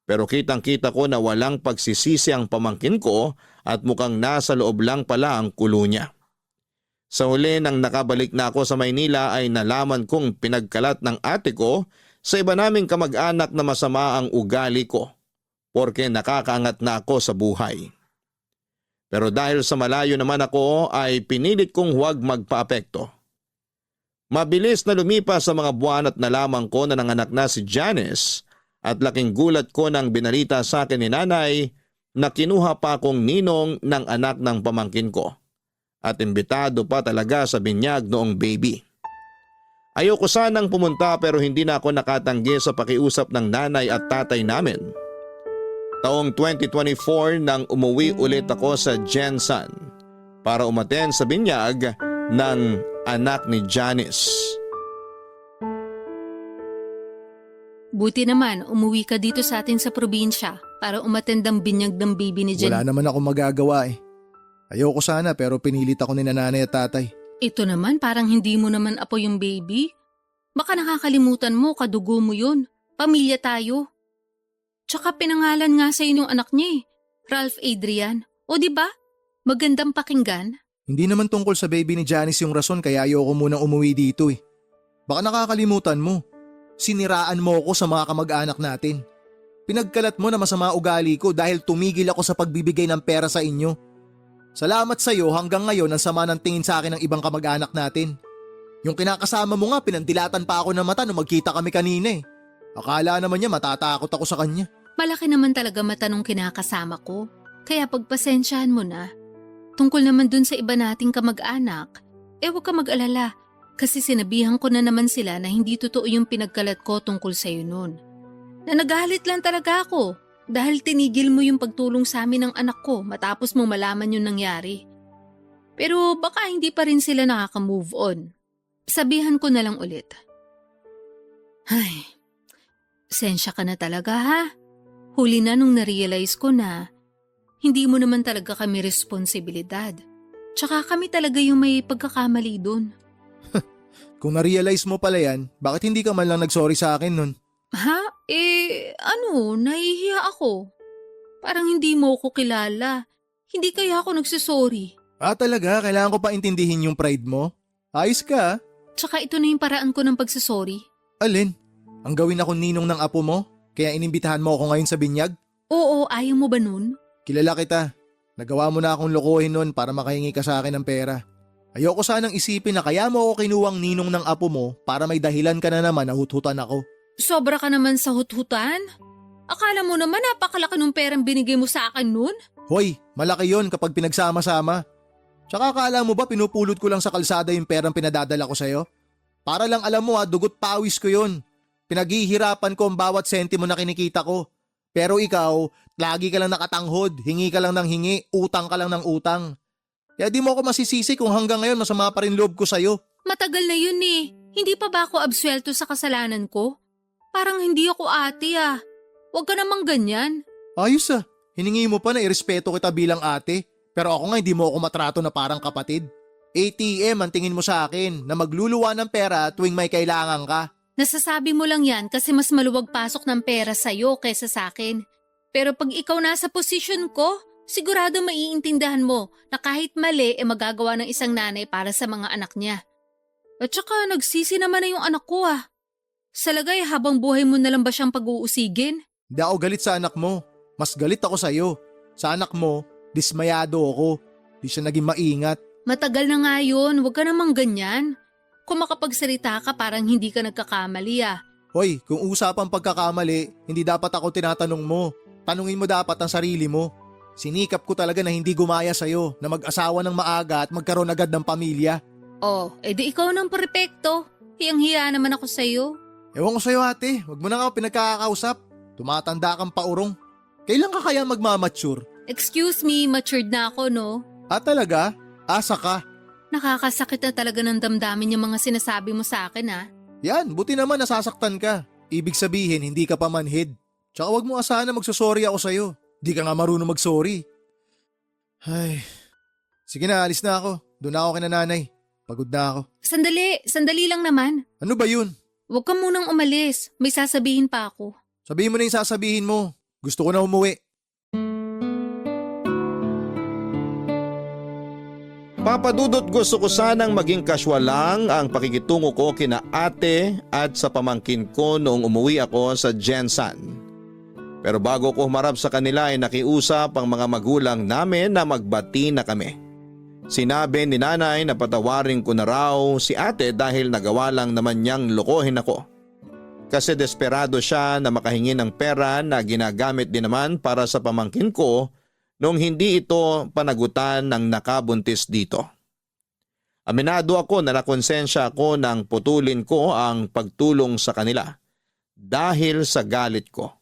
Pero kitang-kita ko na walang pagsisisi ang pamangkin ko at mukhang nasa loob lang pala ang kulo niya. Sa huli nang nakabalik na ako sa Maynila ay nalaman kong pinagkalat ng ate ko sa iba naming kamag-anak na masama ang ugali ko porke nakakaangat na ako sa buhay. Pero dahil sa malayo naman ako ay pinilit kong huwag magpaapekto. Mabilis na lumipas sa mga buwan at nalaman ko na nanganak na si Janice at laking gulat ko nang binalita sa akin ni nanay na kinuha pa akong ninong ng anak ng pamangkin ko at imbitado pa talaga sa binyag noong baby. Ayoko sanang pumunta pero hindi na ako nakatanggi sa pakiusap ng nanay at tatay namin. Taong 2024 nang umuwi ulit ako sa Jensan para umaten sa binyag ng anak ni Janice. Buti naman, umuwi ka dito sa atin sa probinsya para umattend ang binyag ng baby ni Jen. Wala naman ako magagawa eh. Ayoko sana pero pinilit ako ni nanay at tatay. Ito naman parang hindi mo naman apo yung baby. Baka nakakalimutan mo, kadugo mo yun. Pamilya tayo. Tsaka pinangalan nga sa yung anak niya Ralph Adrian. O di ba? Magandang pakinggan. Hindi naman tungkol sa baby ni Janice yung rason kaya ayoko munang umuwi dito eh. Baka nakakalimutan mo. Siniraan mo ako sa mga kamag-anak natin. Pinagkalat mo na masama ugali ko dahil tumigil ako sa pagbibigay ng pera sa inyo. Salamat sa iyo hanggang ngayon ang sama ng tingin sa akin ng ibang kamag-anak natin. Yung kinakasama mo nga pinandilatan pa ako ng mata nung magkita kami kanina eh. Akala naman niya matatakot ako sa kanya. Malaki naman talaga mata nung kinakasama ko. Kaya pagpasensyahan mo na. Tungkol naman dun sa iba nating kamag-anak, huwag ka mag-alala. Kasi sinabihan ko na naman sila na hindi totoo yung pinagkalat ko tungkol sa'yo nun. Na nagalit lang talaga ako dahil tinigil mo yung pagtulong sa amin ng anak ko matapos mong malaman yung nangyari. Pero baka hindi pa rin sila nakaka-move on. Sabihan ko na lang ulit. Ay, sensya ka na talaga ha. Huli na nung na-realize ko na hindi mo naman talaga kami responsibilidad. Tsaka kami talaga yung may pagkakamali dun. Kung na-realize mo pala yan, bakit hindi ka man lang nag-sorry sa akin nun? Ha? Nahihiya ako. Parang hindi mo ko kilala. Hindi kaya ako nagsusorry. Talaga? Kailangan ko pa intindihin yung pride mo? Ayos ka. Tsaka ito na yung paraan ko ng pagsusorry. Alin? Ang gawin akong ninong ng apo mo? Kaya inimbitahan mo ako ngayon sa binyag? Oo, ayaw mo ba nun? Kilala kita. Nagawa mo na akong lokohin nun para makahingi ka sa akin ng pera. Ayoko sanang isipin na kaya mo ako kinuwang ninong ng apo mo para may dahilan ka na naman na huthutan ako. Sobra ka naman sa huthutan? Akala mo naman napakalaki ng perang binigay mo sa akin nun? Hoy, malaki yon kapag pinagsama-sama. Tsaka akala mo ba pinupulot ko lang sa kalsada yung perang pinadadala ko sa'yo? Para lang alam mo dugot pawis ko yon. Pinaghihirapan ko ang bawat sentimo na kinikita ko. Pero ikaw, lagi ka lang nakatanghod, hingi ka lang ng hingi, utang ka lang ng utang. Kaya di mo ako masisisi kung hanggang ngayon masama pa rin loob ko sa'yo. Matagal na yun eh. Hindi pa ba ako absuelto sa kasalanan ko? Parang hindi ako ate Huwag ka namang ganyan. Ayos hiningi mo pa na irespeto kita bilang ate. Pero ako nga hindi mo ako matrato na parang kapatid. ATM ang tingin mo sa akin na magluluwa ng pera tuwing may kailangan ka. Nasasabi mo lang yan kasi mas maluwag pasok ng pera sa'yo kaysa sa akin. Pero pag ikaw nasa posisyon ko, sigurado maiintindihan mo na kahit mali magagawa ng isang nanay para sa mga anak niya. At saka nagsisi naman na yung anak ko Sa lagay habang buhay mo na lang ba siyang pag-uusigin? Hindi ako galit sa anak mo. Mas galit ako sa'yo. Sa anak mo, dismayado ako. Di siya naging maingat. Matagal na nga yun, huwag ka namang ganyan. Kung makapagsalita ka parang hindi ka nagkakamali Hoy, kung usapang pagkakamali, hindi dapat ako tinatanong mo. Tanungin mo dapat ang sarili mo. Sinikap ko talaga na hindi gumaya sa'yo, na mag-asawa ng maaga at magkaroon agad ng pamilya. Edi ikaw ng perpekto. Hiyang-hiya naman ako sa'yo. Ewan ko sa'yo ate, wag mo na nga ako pinagkakausap. Tumatanda kang paurong. Kailan ka kaya magmamature? Excuse me, matured na ako no? Talaga? Asa ka? Nakakasakit na talaga ng damdamin yung mga sinasabi mo sa akin Yan, buti naman nasasaktan ka. Ibig sabihin, hindi ka pa manhid. Tsaka wag mo asahan na magsusorry ako sa'yo. Di ka nga marunong magsorry. Ay, sige na, alis na ako. Doon na ako kina nanay. Pagod na ako. Sandali lang naman. Ano ba yun? Huwag ka munang umalis. May sasabihin pa ako. Sabihin mo na yung sasabihin mo. Gusto ko na umuwi. Papadudot, gusto ko sanang maging casual lang ang pakikitungo ko kina ate at sa pamangkin ko noong umuwi ako sa Jensan. Pero bago ko humarap sa kanila ay nakiusap ang mga magulang namin na magbati na kami. Sinabi ni nanay na patawarin ko na raw si ate dahil nagawa lang naman niyang lokohin ako. Kasi desperado siya na makahingi ng pera na ginagamit din naman para sa pamangkin ko nung hindi ito panagutan ng nakabuntis dito. Aminado ako na nakonsensya ako nang putulin ko ang pagtulong sa kanila dahil sa galit ko.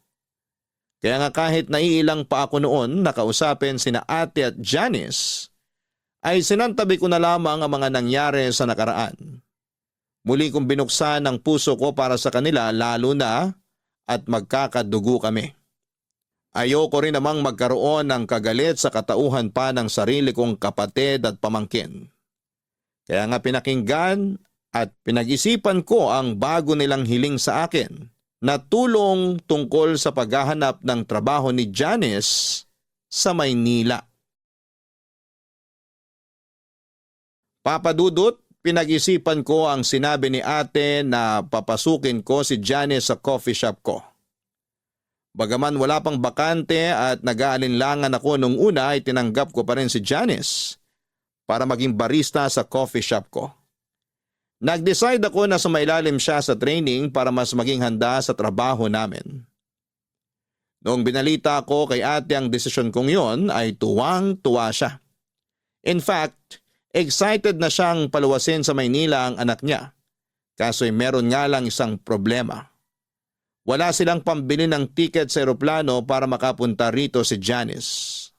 Kaya nga kahit naiilang pa ako noon nakausapin sina ate at Janice, ay sinantabi ko na lamang ang mga nangyari sa nakaraan. Muli kong binuksan ang puso ko para sa kanila lalo na at magkakadugo kami. Ayoko rin namang magkaroon ng kagalit sa katauhan pa ng sarili kong kapatid at pamangkin. Kaya nga pinakinggan at pinag-isipan ko ang bago nilang hiling sa akin na tulong tungkol sa paghahanap ng trabaho ni Janice sa Maynila. Papa Dudut, pinag-isipan ko ang sinabi ni ate na papasukin ko si Janice sa coffee shop ko. Bagaman wala pang bakante at nag-aalinlangan ako nung una ay tinanggap ko pa rin si Janice para maging barista sa coffee shop ko. Nag-decide ako na sumailalim siya sa training para mas maging handa sa trabaho namin. Noong binalita ko kay ate ang desisyon kong yon ay tuwang-tuwa siya. In fact, excited na siyang paluwasin sa Maynila ang anak niya. Kaso'y meron nga lang isang problema. Wala silang pambili ng ticket sa eroplano para makapunta rito si Janice.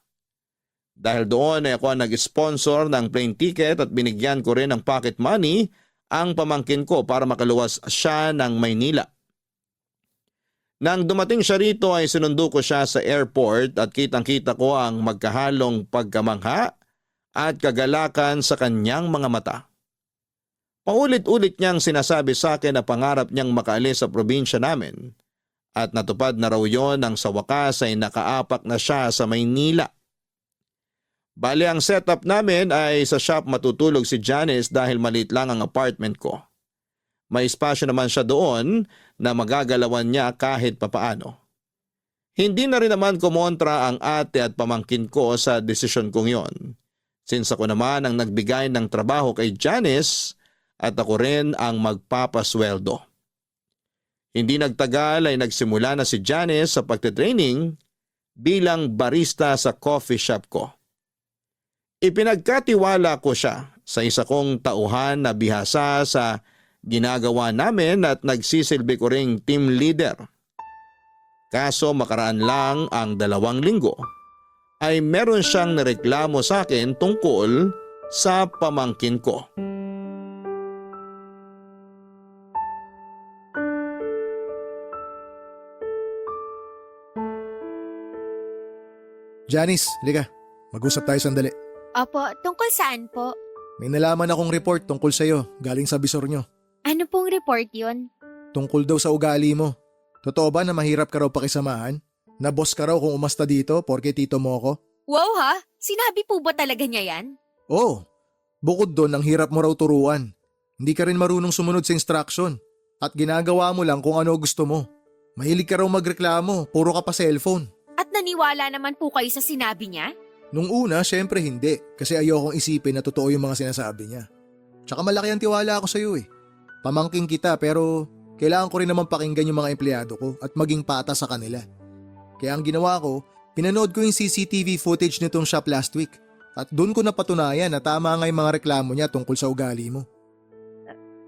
Dahil doon ay ako ang nag-sponsor ng plane ticket at binigyan ko rin ng pocket money ang pamangkin ko para makaluwas siya ng Maynila. Nang dumating siya rito ay sinundo ko siya sa airport at kitang-kita ko ang magkahalong pagkamangha at kagalakan sa kanyang mga mata. Paulit-ulit niyang sinasabi sa akin na pangarap niyang makaalis sa probinsya namin at natupad na raw yon nang sa wakas ay nakaapak na siya sa Maynila. Bali ang setup namin ay sa shop matutulog si Janice dahil maliit lang ang apartment ko. May espasyo naman siya doon na magagalawan niya kahit papaano. Hindi na rin naman kumontra ang ate at pamangkin ko sa desisyon kong yon. Since ako naman ang nagbigay ng trabaho kay Janice at ako rin ang magpapasweldo. Hindi nagtagal ay nagsimula na si Janice sa pagtitraining bilang barista sa coffee shop ko. Ipinagkatiwala ko siya sa isa kong tauhan na bihasa sa ginagawa namin at nagsisilbi ko ring team leader. Kaso makaraan lang ang 2 linggo ay meron siyang nareklamo sa akin tungkol sa pamangkin ko. Janice, lika. Mag-usap tayo sandali. Opo, tungkol saan po? May nalaman akong report tungkol sa'yo galing sa bisor nyo. Ano pong report yun? Tungkol daw sa ugali mo. Totoo ba na mahirap ka raw pakisamahan? Na boss ka raw kung umasta dito porke tito mo ko? Wow ha? Sinabi po ba talaga niya yan? Oo. Bukod doon, ang hirap mo raw turuan. Hindi ka rin marunong sumunod sa instruction. At ginagawa mo lang kung ano gusto mo. Mahilig ka raw magreklamo, puro ka pa cellphone. At naniwala naman po kayo sa sinabi niya? Nung una, syempre hindi. Kasi ayokong isipin na totoo yung mga sinasabi niya. Tsaka malaki ang tiwala ako sa'yo eh. Pamangking kita pero kailangan ko rin naman pakinggan yung mga empleyado ko at maging patas sa kanila. Kaya ang ginawa ko, pinanood ko yung CCTV footage nitong shop last week. At doon ko napatunayan na tama nga yung mga reklamo niya tungkol sa ugali mo.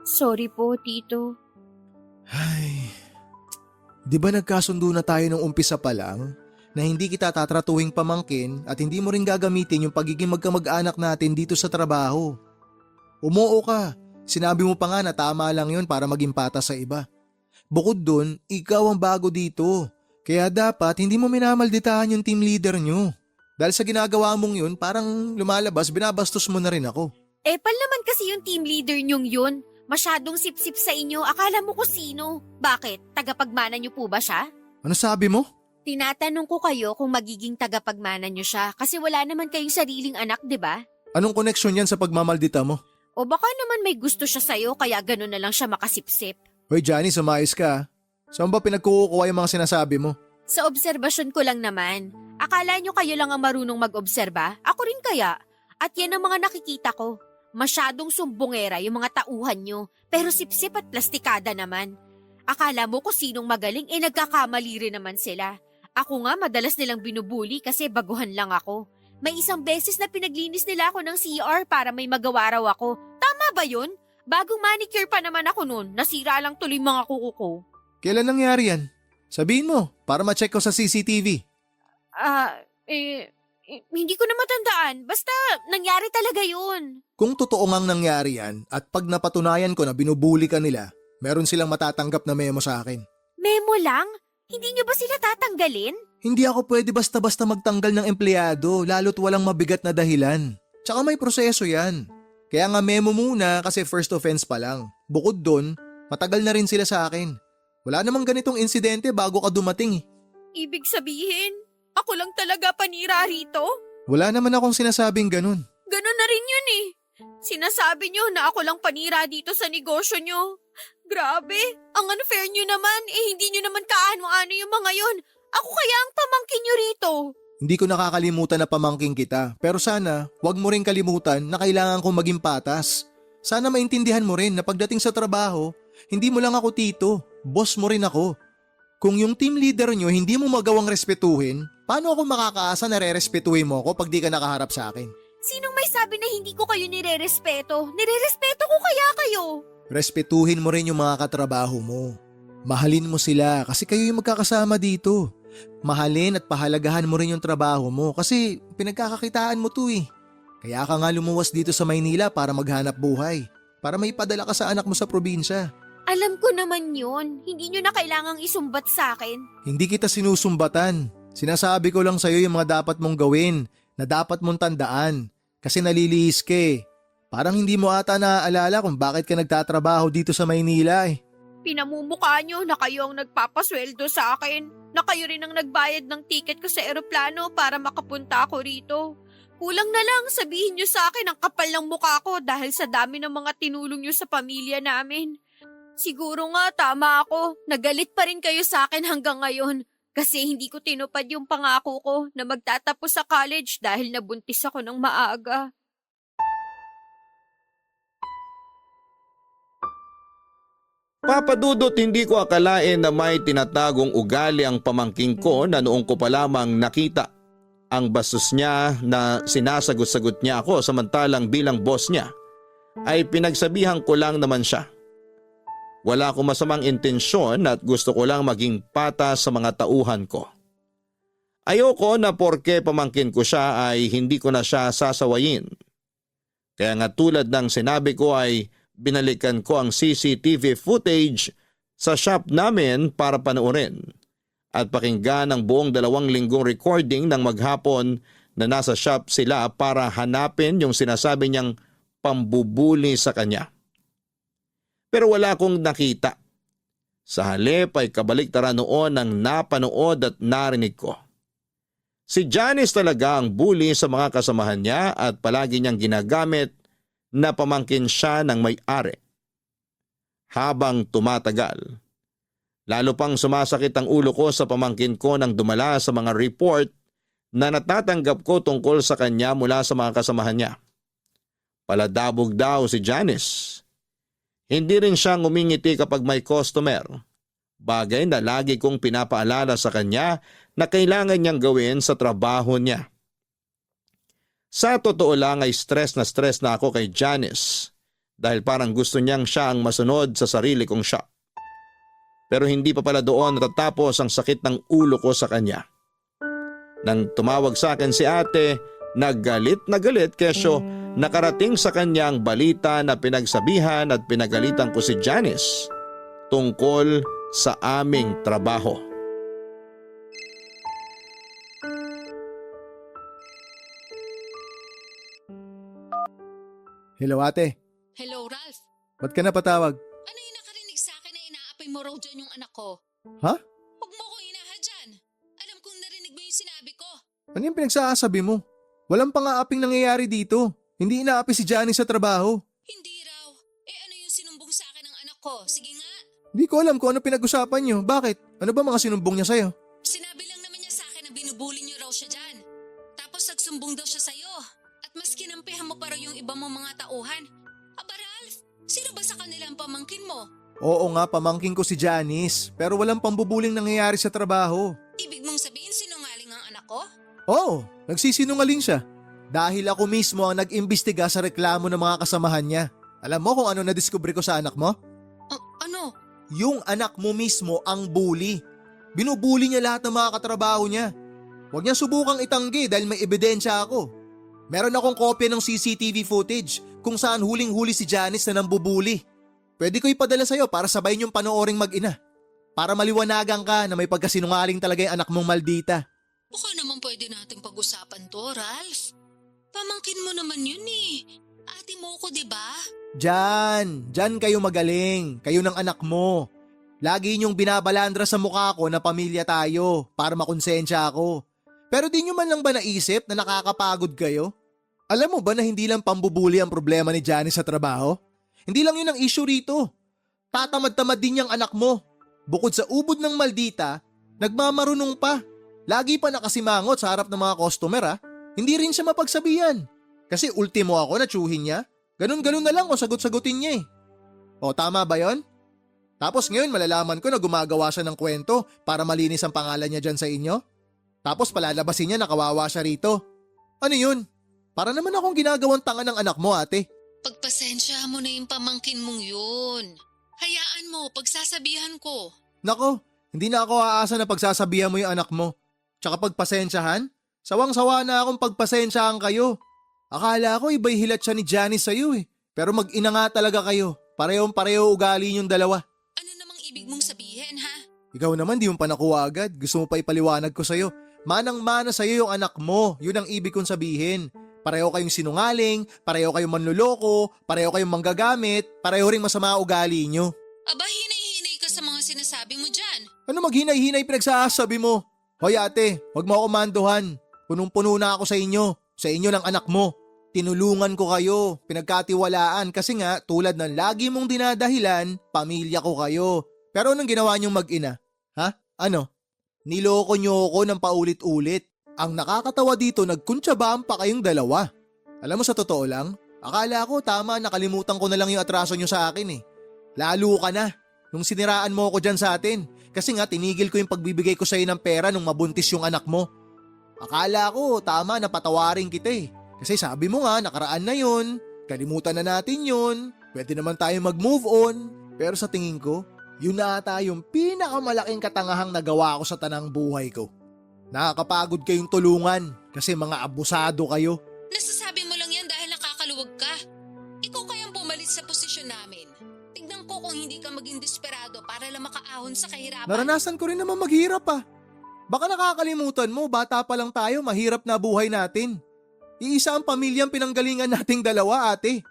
Sorry po, Tito. Ay, di ba nagkasundo na tayo nung umpisa pa lang na hindi kita tatratuhing pamangkin at hindi mo rin gagamitin yung pagiging magkamag-anak natin dito sa trabaho? Umuo ka. Sinabi mo pa nga na tama lang yun para maging patas sa iba. Bukod dun, ikaw ang bago dito. Kaya dapat hindi mo minamalditahan yung team leader nyo. Dahil sa ginagawa mong yun, parang lumalabas, binabastos mo na rin ako. Pal naman kasi yung team leader nyong yun. Masyadong sip-sip sa inyo, akala mo ko sino. Bakit? Tagapagmana nyo po ba siya? Ano sabi mo? Tinatanong ko kayo kung magiging tagapagmana nyo siya kasi wala naman kayong sariling anak, di ba? Anong koneksyon yan sa pagmamaldita mo? O baka naman may gusto siya sa'yo kaya gano'n na lang siya makasipsip. Hoy Johnny, sumayos ka. Saan ba pinagkukuha yung mga sinasabi mo? Sa obserbasyon ko lang naman. Akala nyo kayo lang ang marunong mag-obserba? Ako rin kaya. At yan ang mga nakikita ko. Masyadong sumbongera yung mga tauhan nyo, pero sipsip at plastikada naman. Akala mo kung sinong magaling, nagkakamali rin naman sila. Ako nga madalas nilang binubuli kasi baguhan lang ako. May isang beses na pinaglinis nila ako ng CR para may magawa raw ako. Tama ba yun? Bagong manicure pa naman ako noon, nasira lang tuloy mga kuko ko. Kailan nangyari yan? Sabihin mo, para ma-check ko sa CCTV. Hindi ko na matandaan. Basta nangyari talaga yun. Kung totoo ngang nangyari yan at pag napatunayan ko na binubuli ka nila, meron silang matatanggap na memo sa akin. Memo lang? Hindi nyo ba sila tatanggalin? Hindi ako pwede basta-basta magtanggal ng empleyado lalo't walang mabigat na dahilan. Tsaka may proseso yan. Kaya nga memo muna kasi first offense pa lang. Bukod doon, matagal na rin sila sa akin. Wala namang ganitong insidente bago ka dumating eh. Ibig sabihin, ako lang talaga panira rito? Wala naman akong sinasabing ganun. Ganon na rin yun eh. Sinasabi nyo na ako lang panira dito sa negosyo nyo. Grabe, ang unfair nyo naman hindi nyo naman kaano-ano yung mga yon. Ako kaya ang pamangkin nyo rito. Hindi ko nakakalimutan na pamangking kita, pero sana wag mo rin kalimutan na kailangan kong maging patas. Sana maintindihan mo rin na pagdating sa trabaho, hindi mo lang ako tito, boss mo rin ako. Kung yung team leader nyo hindi mo magawang respetuhin, paano ako makakaasa na re-respetuhin mo ako pag di ka nakaharap sa akin? Sinong may sabi na hindi ko kayo nire-respeto? Nire-respeto ko kaya kayo. Respetuhin mo rin yung mga katrabaho mo. Mahalin mo sila kasi kayo yung magkakasama dito. Mahalin at pahalagahan mo rin yung trabaho mo kasi pinagkakakitaan mo to eh. Kaya ka nga lumuwas dito sa Maynila para maghanap buhay. Para may padala ka sa anak mo sa probinsya. Alam ko naman yun. Hindi nyo na kailangang isumbat sa akin. Hindi kita sinusumbatan. Sinasabi ko lang sa'yo yung mga dapat mong gawin na dapat mong tandaan. Kasi nalilihis ka eh. Parang hindi mo ata naaalala kung bakit ka nagtatrabaho dito sa Maynila eh. Pinamumukha nyo na kayo ang nagpapasweldo sa akin. Na kayo rin ang nagbayad ng ticket ko sa eroplano para makapunta ako rito. Kulang na lang sabihin nyo sa akin ang kapal ng mukha ko dahil sa dami ng mga tinulong nyo sa pamilya namin. Siguro nga tama ako. Nagalit pa rin kayo sa akin hanggang ngayon. Kasi hindi ko tinupad yung pangako ko na magtatapos sa college dahil nabuntis ako ng maaga. Papa Dudut, hindi ko akalain na may tinatagong ugali ang pamangking ko na noong ko pa lamang nakita. Ang bastos niya na sinasagot-sagot niya ako samantalang bilang boss niya ay pinagsabihan ko lang naman siya. Wala akong masamang intensyon at gusto ko lang maging patas sa mga tauhan ko. Ayoko na porke pamangkin ko siya ay hindi ko na siya sasawayin. Kaya nga tulad ng sinabi ko ay binalikan ko ang CCTV footage sa shop namin para panoorin at pakinggan ang buong 2 linggong recording ng maghapon na nasa shop sila para hanapin yung sinasabi niyang pambubuli sa kanya. Pero wala akong nakita. Sa halip ay kabaliktaran noon ang napanood at narinig ko. Si Janice talaga ang bully sa mga kasamahan niya at palagi niyang ginagamit na pamangkin siya ng may-ari. Habang tumatagal, lalo pang sumasakit ang ulo ko sa pamangkin ko nang dumala sa mga report na natatanggap ko tungkol sa kanya mula sa mga kasamahan niya. Paladabog daw si Janice. Hindi rin siya ngumingiti kapag may customer. Bagay na lagi kong pinapaalala sa kanya na kailangan niyang gawin sa trabaho niya. Sa totoo lang ay stress na ako kay Janice dahil parang gusto niyang siya ang masunod sa sarili kong shop. Pero hindi pa pala doon natatapos ang sakit ng ulo ko sa kanya. Nang tumawag sa akin si ate, nagalit kesyo nakarating sa kanya ang balita na pinagsabihan at pinagalitan ko si Janice tungkol sa aming trabaho. Hello ate, Hello, Ralph. ba't ka napatawag? Ano yung nakarinig sa akin na inaapay mo raw dyan yung anak ko? Ha? Huwag mo ko inaha dyan. Alam kong narinig mo yung sinabi ko. Ano yung pinagsasabi mo? Walang pang-aaping nangyayari dito. Hindi inaapi si Janice sa trabaho. Hindi raw. Ano yung sinumbong sa akin ng anak ko? Sige nga. Hindi ko alam kung ano pinag-usapan niyo. Bakit? Ano ba mga sinumbong niya sa'yo? Sinabi lang naman niya sa akin na binubuli niyo raw siya dyan. Tapos nagsumbong daw siya sa'yo. At mas kinampihan mo pa raw yung iba mong mga tauhan. Aba Ralph, sino ba sa kanila ang pamangkin mo? Oo nga, pamangkin ko si Janice. Pero walang pambubuling nangyayari sa trabaho. Ibig mong sabihin sinungaling ang anak ko? Oo, nagsisinungaling siya. Dahil ako mismo ang nag-imbestiga sa reklamo ng mga kasamahan niya. Alam mo kung ano nadiskubre ko sa anak mo? Ano? Yung anak mo mismo ang bully. Binubuli niya lahat ng mga katrabaho niya. Huwag niya subukang itanggi dahil may ebidensya ako. Meron akong kopya ng CCTV footage kung saan huling-huli si Janice na nambubuli. Pwede ko ipadala sa'yo para sabay niyong panooring mag-ina. Para maliwanagan ka na may pagkasinungaling talaga yung anak mong maldita. Baka naman pwede nating pag-usapan to, Ralph. Pamangkin mo naman yun eh. At Binati mo ko, di ba? Diyan kayo magaling, kayo ng anak mo. Lagi niyong binabalandra sa mukha ko na pamilya tayo para makonsensya ako. Pero di niyo man lang ba naisip na nakakapagod kayo? Alam mo ba na hindi lang pambubuli ang problema ni Janice sa trabaho? Hindi lang yun ang issue rito. Tatamad-tamad din niyang anak mo. Bukod sa ubod ng maldita, nagmamarunong pa. Lagi pa nakasimangot sa harap ng mga customer ha. Hindi rin siya mapagsabihan. Kasi ultimo ako na tsuhin niya. Ganun-ganun na lang kung sagot-sagutin niya eh. O tama ba yon? Tapos ngayon malalaman ko na gumagawa siya ng kwento para malinis ang pangalan niya dyan sa inyo. Tapos palalabasin niya na kawawa siya rito. Ano yun? Para naman akong ginagawang tanga ng anak mo ate. Pagpasensya mo na yung pamangkin mong yun. Hayaan mo, pagsasabihan ko. Nako, hindi na ako aasa na pagsasabihan mo yung anak mo. Tsaka pagpasensyahan? Sawang-sawa na akong pagpasensyahan kayo. Akala ko iba'y hilat siya ni Janice sa'yo eh. Pero mag-ina nga talaga kayo. Parehong-pareho ugali niyong dalawa. Ano namang ibig mong sabihin, ha? Ikaw naman di mo pa nakuha agad. Gusto mo pa ipaliwanag ko sa'yo. Manang-mana sa'yo yung anak mo. Yun ang ibig kong sabihin. Pareho kayong sinungaling, pareho kayong manluloko, pareho kayong manggagamit, pareho ring masama ugali nyo. Aba, hinay-hinay ka sa mga sinasabi mo dyan. Ano maghinay-hinay pinagsasabi mo? Hoy ate, wag mo ako manduhan. Punong-puno na ako sa inyo ng anak mo. Tinulungan ko kayo, pinagkatiwalaan kasi nga tulad ng lagi mong dinadahilan, pamilya ko kayo. Pero anong ginawa niyong mag-ina? Ha? Ano? Niloko niyo ako ng paulit-ulit. Ang nakakatawa dito, nagkuntsabaan pa kayong dalawa. Alam mo sa totoo lang, akala ko tama nakalimutan ko na lang yung atraso niyo sa akin eh. Lalo ka na nung siniraan mo ako dyan sa atin kasi nga tinigil ko yung pagbibigay ko sa'yo ng pera nung mabuntis yung anak mo. Akala ko tama na patawarin kita eh. Kasi sabi mo nga nakaraan na yun, kalimutan na natin yun, pwede naman tayo mag-move on. Pero sa tingin ko, yun na ata yung pinakamalaking katangahang nagawa ko sa tanang buhay ko. Nakakapagod kayong tulungan kasi mga abusado kayo. Nasasabi mo lang yan dahil nakakaluwag ka. Ikaw kayang pumalit sa posisyon namin. Tignan ko kung hindi ka maging desperado para lang makaahon sa kahirapan. Naranasan ko rin naman maghirap ah. Baka nakakalimutan mo, bata pa lang tayo, mahirap na buhay natin. Iisa ang pamilyang pinanggalingan nating dalawa ate.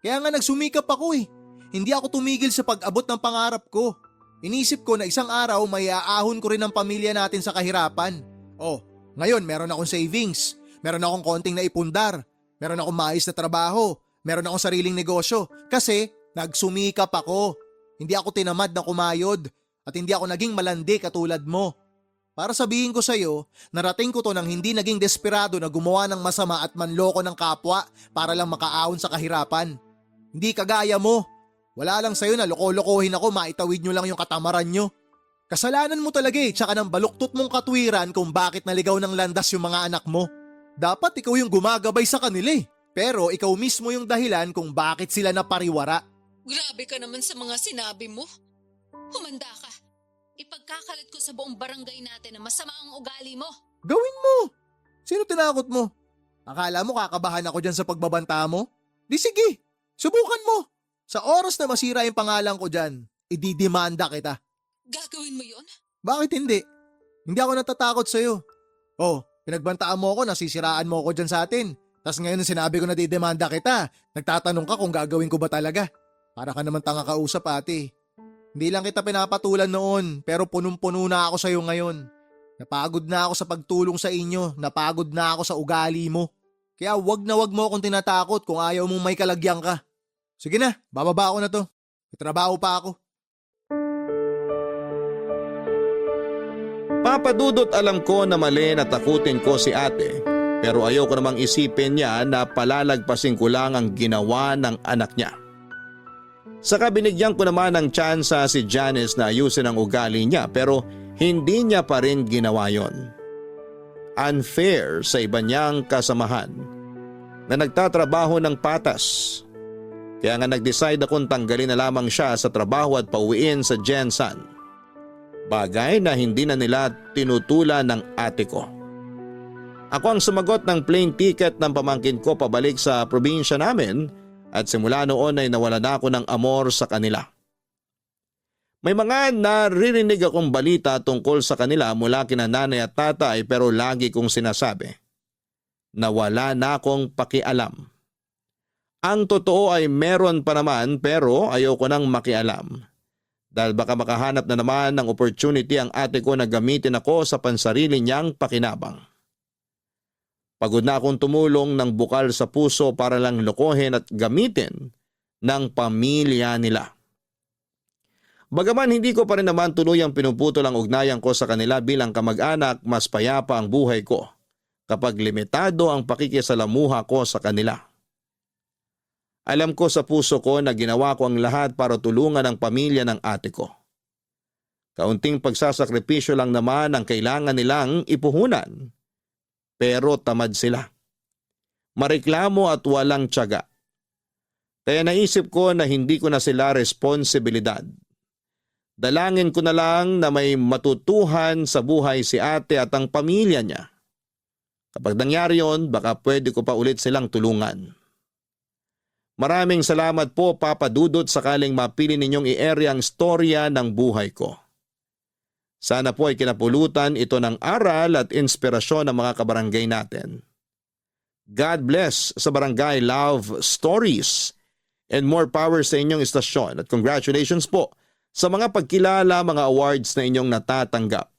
Kaya nga nagsumikap ako eh. Hindi ako tumigil sa pag-abot ng pangarap ko. Inisip ko na isang araw may aahon ko rin ang pamilya natin sa kahirapan. Oh, ngayon meron akong savings, meron akong konting naipundar, meron akong maayos na trabaho, meron akong sariling negosyo kasi nagsumikap ako. Hindi ako tinamad na kumayod at hindi ako naging malandi katulad mo. Para sabihin ko sa'yo, narating ko to nang hindi naging desperado na gumawa ng masama at manloko ng kapwa para lang makaahon sa kahirapan. Hindi kagaya mo. Wala lang sa'yo na loko-lokohin ako, maitawid nyo lang yung katamaran nyo. Kasalanan mo talaga eh, tsaka ng baluktot mong katwiran kung bakit naligaw ng landas yung mga anak mo. Dapat ikaw yung gumagabay sa kanila eh. Pero ikaw mismo yung dahilan kung bakit sila napariwara. Grabe ka naman sa mga sinabi mo. Humanda ka. Ipagkakalat ko sa buong barangay natin na masama ang ugali mo. Gawin mo! Sino tinakot mo? Akala mo kakabahan ako dyan sa pagbabanta mo? Di sige, subukan mo. Sa oras na masira yung pangalan ko dyan, ididimanda kita. Gagawin mo yun? Bakit hindi? Hindi ako natatakot sa'yo. Oh, pinagbantaan mo ako, nasisiraan mo ako dyan sa atin. Tapos ngayon sinabi ko na didemanda kita, nagtatanong ka kung gagawin ko ba talaga. Para ka naman tanga kausap ate. Hindi lang kita pinapatulan noon, pero punong-puno na ako sa'yo ngayon. Napagod na ako sa pagtulong sa inyo, napagod na ako sa ugali mo. Kaya wag mo akong tinatakot kung ayaw mong may kalagyan ka. Sige na, bababa ako na to. May trabaho pa ako. Papadudot alam ko na mali na takutin ko si ate, pero ayoko namang isipin niya na palalagpasin ko lang ang ginawa ng anak niya. Saka binigyan ko naman ng tsansa si Janice na ayusin ang ugali niya pero hindi niya pa rin ginawa yon. Unfair sa iba niyang kasamahan na nagtatrabaho ng patas. Kaya nga nag-decide akong tanggalin na lamang siya sa trabaho at pauwiin sa Gensan. Bagay na hindi na nila tinutulan ng ate ko. Ako ang sumagot ng plane ticket ng pamangkin ko pabalik sa probinsya namin at simula noon ay nawala na ako ng amor sa kanila. May mga naririnig akong balita tungkol sa kanila mula kina nanay at tatay pero lagi kong sinasabi na wala na akong pakialam. Ang totoo ay meron pa naman pero ayoko nang makialam. Dahil baka makahanap na naman ng opportunity ang ate ko na gamitin ako sa pansarili niyang pakinabang. Pagod na akong tumulong ng bukal sa puso para lang lokohin at gamitin ng pamilya nila. Bagaman hindi ko pa rin naman tuluyang pinuputol ang ugnayan ko sa kanila bilang kamag-anak, mas payapa ang buhay ko kapag limitado ang pakikisalamuha ko sa kanila. Alam ko sa puso ko na ginawa ko ang lahat para tulungan ang pamilya ng ate ko. Kaunting pagsasakripisyo lang naman ang kailangan nilang ipuhunan. Pero tamad sila. Mareklamo at walang tiyaga. Kaya naisip ko na hindi ko na sila responsibilidad. Dalangin ko na lang na may matutuhan sa buhay si ate at ang pamilya niya. Kapag nangyari yon, baka pwede ko pa ulit silang tulungan. Maraming salamat po Papa Dudut sakaling mapili ninyong i-area ang storya ng buhay ko. Sana po ay kinapulutan ito ng aral at inspirasyon ng mga kabarangay natin. God bless sa Barangay Love Stories and more power sa inyong istasyon at congratulations po sa mga pagkilala, mga awards na inyong natatanggap.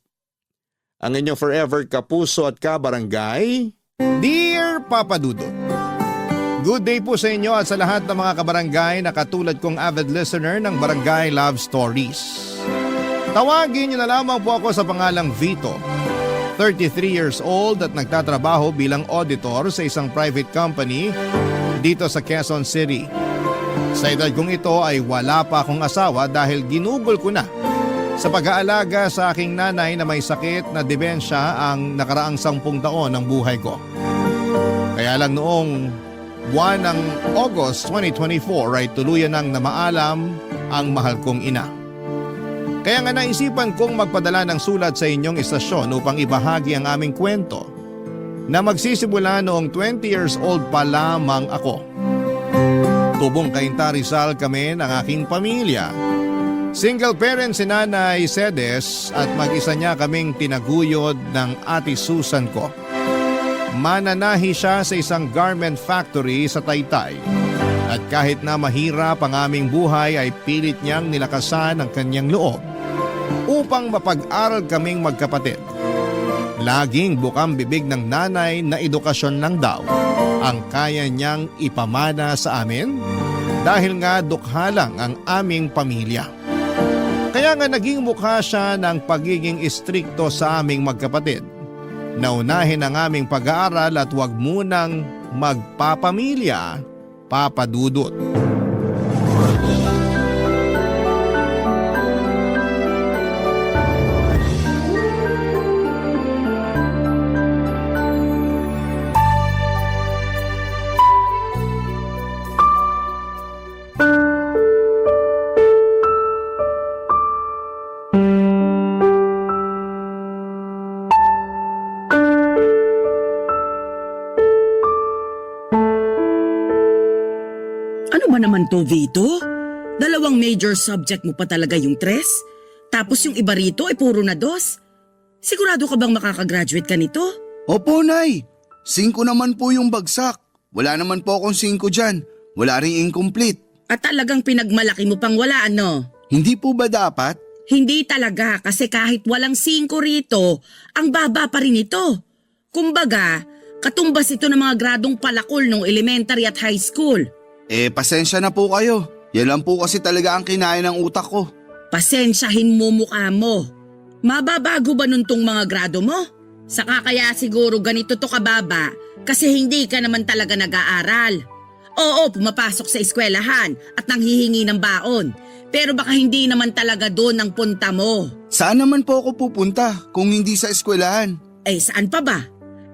Ang inyong forever kapuso at kabarangay, Dear Papa Dudut, good day po sa inyo at sa lahat ng mga kabarangay na katulad kong avid listener ng Barangay Love Stories. Tawagin niyo na lamang po ako sa pangalang Vito, 33 years old at nagtatrabaho bilang auditor sa isang private company dito sa Quezon City. Sa edad kong ito ay wala pa akong asawa dahil ginugol ko na sa pag-aalaga sa aking nanay na may sakit na demensya ang nakaraang 10 taon ng buhay ko. Kaya lang noong buwan ng August 2024 ay tuluyan nang namaalam ang mahal kong ina. Kaya nga naisipan kong magpadala ng sulat sa inyong istasyon upang ibahagi ang aming kwento na magsisimula noong 20 years old pa lamang ako. Tubong Cainta Rizal kami ng aking pamilya. Single parent si Nanay Cedes at mag-isa niya kaming tinaguyod ng ate Susan ko. Mananahi siya sa isang garment factory sa Taytay. At kahit na mahirap ang aming buhay ay pilit niyang nilakasan ang kanyang loob upang mapag-aral kaming magkapatid. Laging bukang bibig ng nanay na edukasyon lang daw ang kaya niyang ipamana sa amin dahil nga dukha lang ang aming pamilya. Kaya nga naging mukha siya ng pagiging istrikto sa aming magkapatid. Naunahin ang aming pag-aaral at huwag munang magpapamilya, Papa Dudut. Ano ba naman to, Vito? 2 major subject mo pa talaga yung 3? Tapos yung iba rito ay puro na 2? Sigurado ka bang makakagraduate ka nito? Opo, Nay. 5 naman po yung bagsak. Wala naman po akong 5 dyan. Wala ring incomplete. At talagang pinagmalaki mo pang wala, ano? Hindi po ba dapat? Hindi talaga kasi kahit walang 5 rito, ang baba pa rin ito. Kumbaga, katumbas ito ng mga gradong palakol nung elementary at high school. Pasensya na po kayo. Yan lang po kasi talaga ang kinain ng utak ko. Pasensyahin mo mukha mo. Mababago ba nun tong mga grado mo? Saka kaya siguro ganito to kababa kasi hindi ka naman talaga nag-aaral. Oo, pumapasok sa eskwelahan at nanghihingi ng baon. Pero baka hindi naman talaga doon ang punta mo. Saan naman po ako pupunta kung hindi sa eskwelahan? Saan pa ba?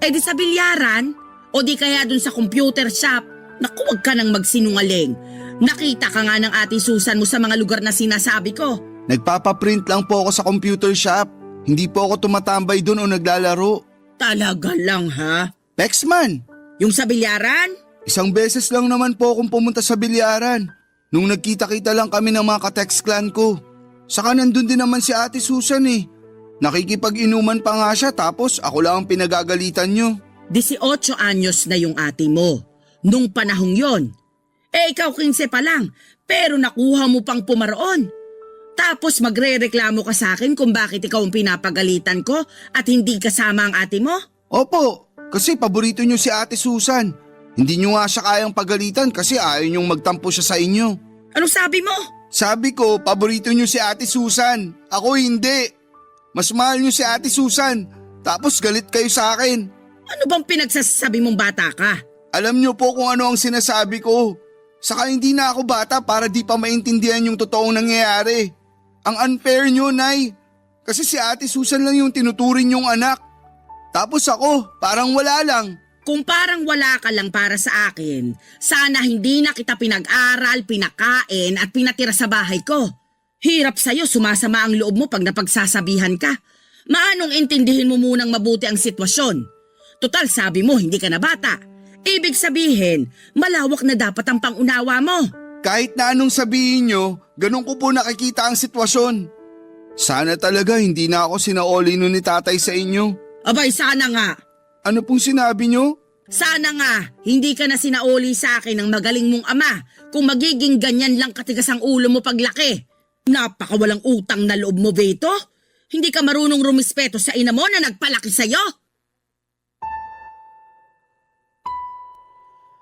Di sa bilyaran? O di kaya doon sa computer shop? Naku, wag ka nang magsinungaling. Nakita ka nga ng ate Susan mo sa mga lugar na sinasabi ko. Nagpapaprint lang po ako sa computer shop. Hindi po ako tumatambay doon o naglalaro. Talaga lang ha? Pexman, Yung sa bilyaran? 1 beses lang naman po akong pumunta sa bilyaran. Nung nagkita-kita lang kami ng mga ka-text clan ko. Saka nandun din naman si ate Susan eh. Nakikipag-inuman pa nga siya tapos ako lang ang pinagagalitan nyo. 18 anyos na yung ate mo. Nung panahong yon. Ikaw 15 pa lang, pero nakuha mo pang pumaroon. Tapos magre-reklamo ka sa akin kung bakit ikaw ang pinapagalitan ko at hindi kasama ang ate mo? Opo, kasi paborito niyo si Ate Susan. Hindi niyo nga siya kayang pagalitan kasi ayaw niyong magtampo siya sa inyo. Anong sabi mo? Sabi ko, paborito niyo si Ate Susan. Ako hindi. Mas mahal niyo si Ate Susan. Tapos galit kayo sa akin. Ano bang pinagsasabi mong bata ka? Alam niyo po kung ano ang sinasabi ko. Saka hindi na ako bata para di pa maintindihan yung totoong nangyayari. Ang unfair niyo, Nay. Kasi si Ate Susan lang yung tinuturing yung anak. Tapos ako, parang wala lang. Kung parang wala ka lang para sa akin, sana hindi na kita pinag-aral, pinakain at pinatira sa bahay ko. Hirap sa'yo, sumasama ang loob mo pag napagsasabihan ka. Maanong intindihin mo munang mabuti ang sitwasyon? Total, sabi mo hindi ka na bata. Ibig sabihin, malawak na dapat ang pangunawa mo. Kahit na anong sabihin niyo, ganun ko po nakikita ang sitwasyon. Sana talaga hindi na ako sinaoli nun ni tatay sa inyo. Abay, sana nga. Ano pong sinabi niyo? Sana nga, hindi ka na sinauli sa akin ng magaling mong ama kung magiging ganyan lang katigas ang ulo mo paglaki. Napakawalang utang na loob mo, Beto. Hindi ka marunong rumispeto sa ina mo na nagpalaki sa'yo.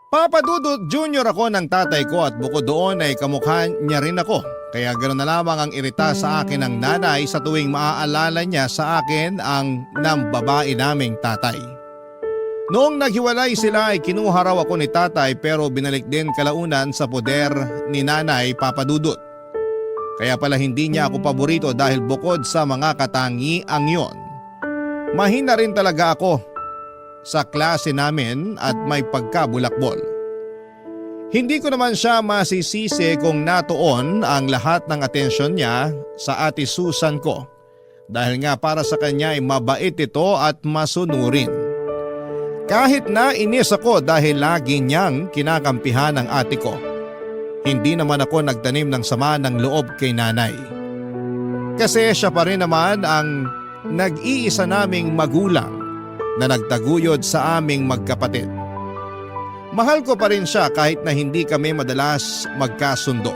Papa Dudut Jr. ako ng tatay ko at bukod doon ay kamukha niya rin ako. Kaya ganoon na lamang ang irita sa akin ng nanay sa tuwing maaalala niya sa akin ang babae naming tatay. Noong naghiwalay sila ay kinuha raw ako ni tatay pero binalik din kalaunan sa poder ni nanay Papa Dudut. Kaya pala hindi niya ako paborito dahil bukod sa mga katangiang yon, mahina rin talaga ako sa klase namin at may pagkabulakbol. Hindi ko naman siya masisisi kung natuon ang lahat ng atensyon niya sa Ate Susan ko dahil nga para sa kanya ay mabait ito at masunurin. Kahit na inis ako dahil lagi niyang kinakampihan ang ate ko, hindi naman ako nagtanim ng sama ng loob kay nanay. Kasi siya pa rin naman ang nag-iisa naming magulang na nagtaguyod sa aming magkapatid. Mahal ko pa rin siya kahit na hindi kami madalas magkasundo.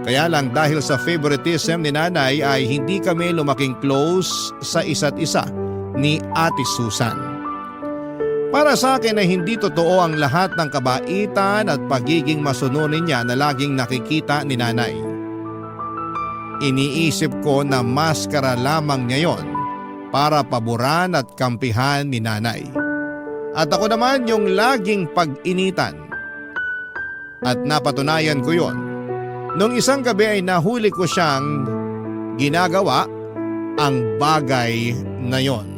Kaya lang dahil sa favoritism ni nanay ay hindi kami lumaking close sa isa't isa ni Ate Susan. Para sa akin ay hindi totoo ang lahat ng kabaitan at pagiging masunurin niya na laging nakikita ni nanay. Iniisip ko na maskara lamang niya yon para paboran at kampihan ni nanay. At ako naman yung laging pag-initan. At napatunayan ko yon. Nung isang gabi ay nahuli ko siyang ginagawa ang bagay na yon.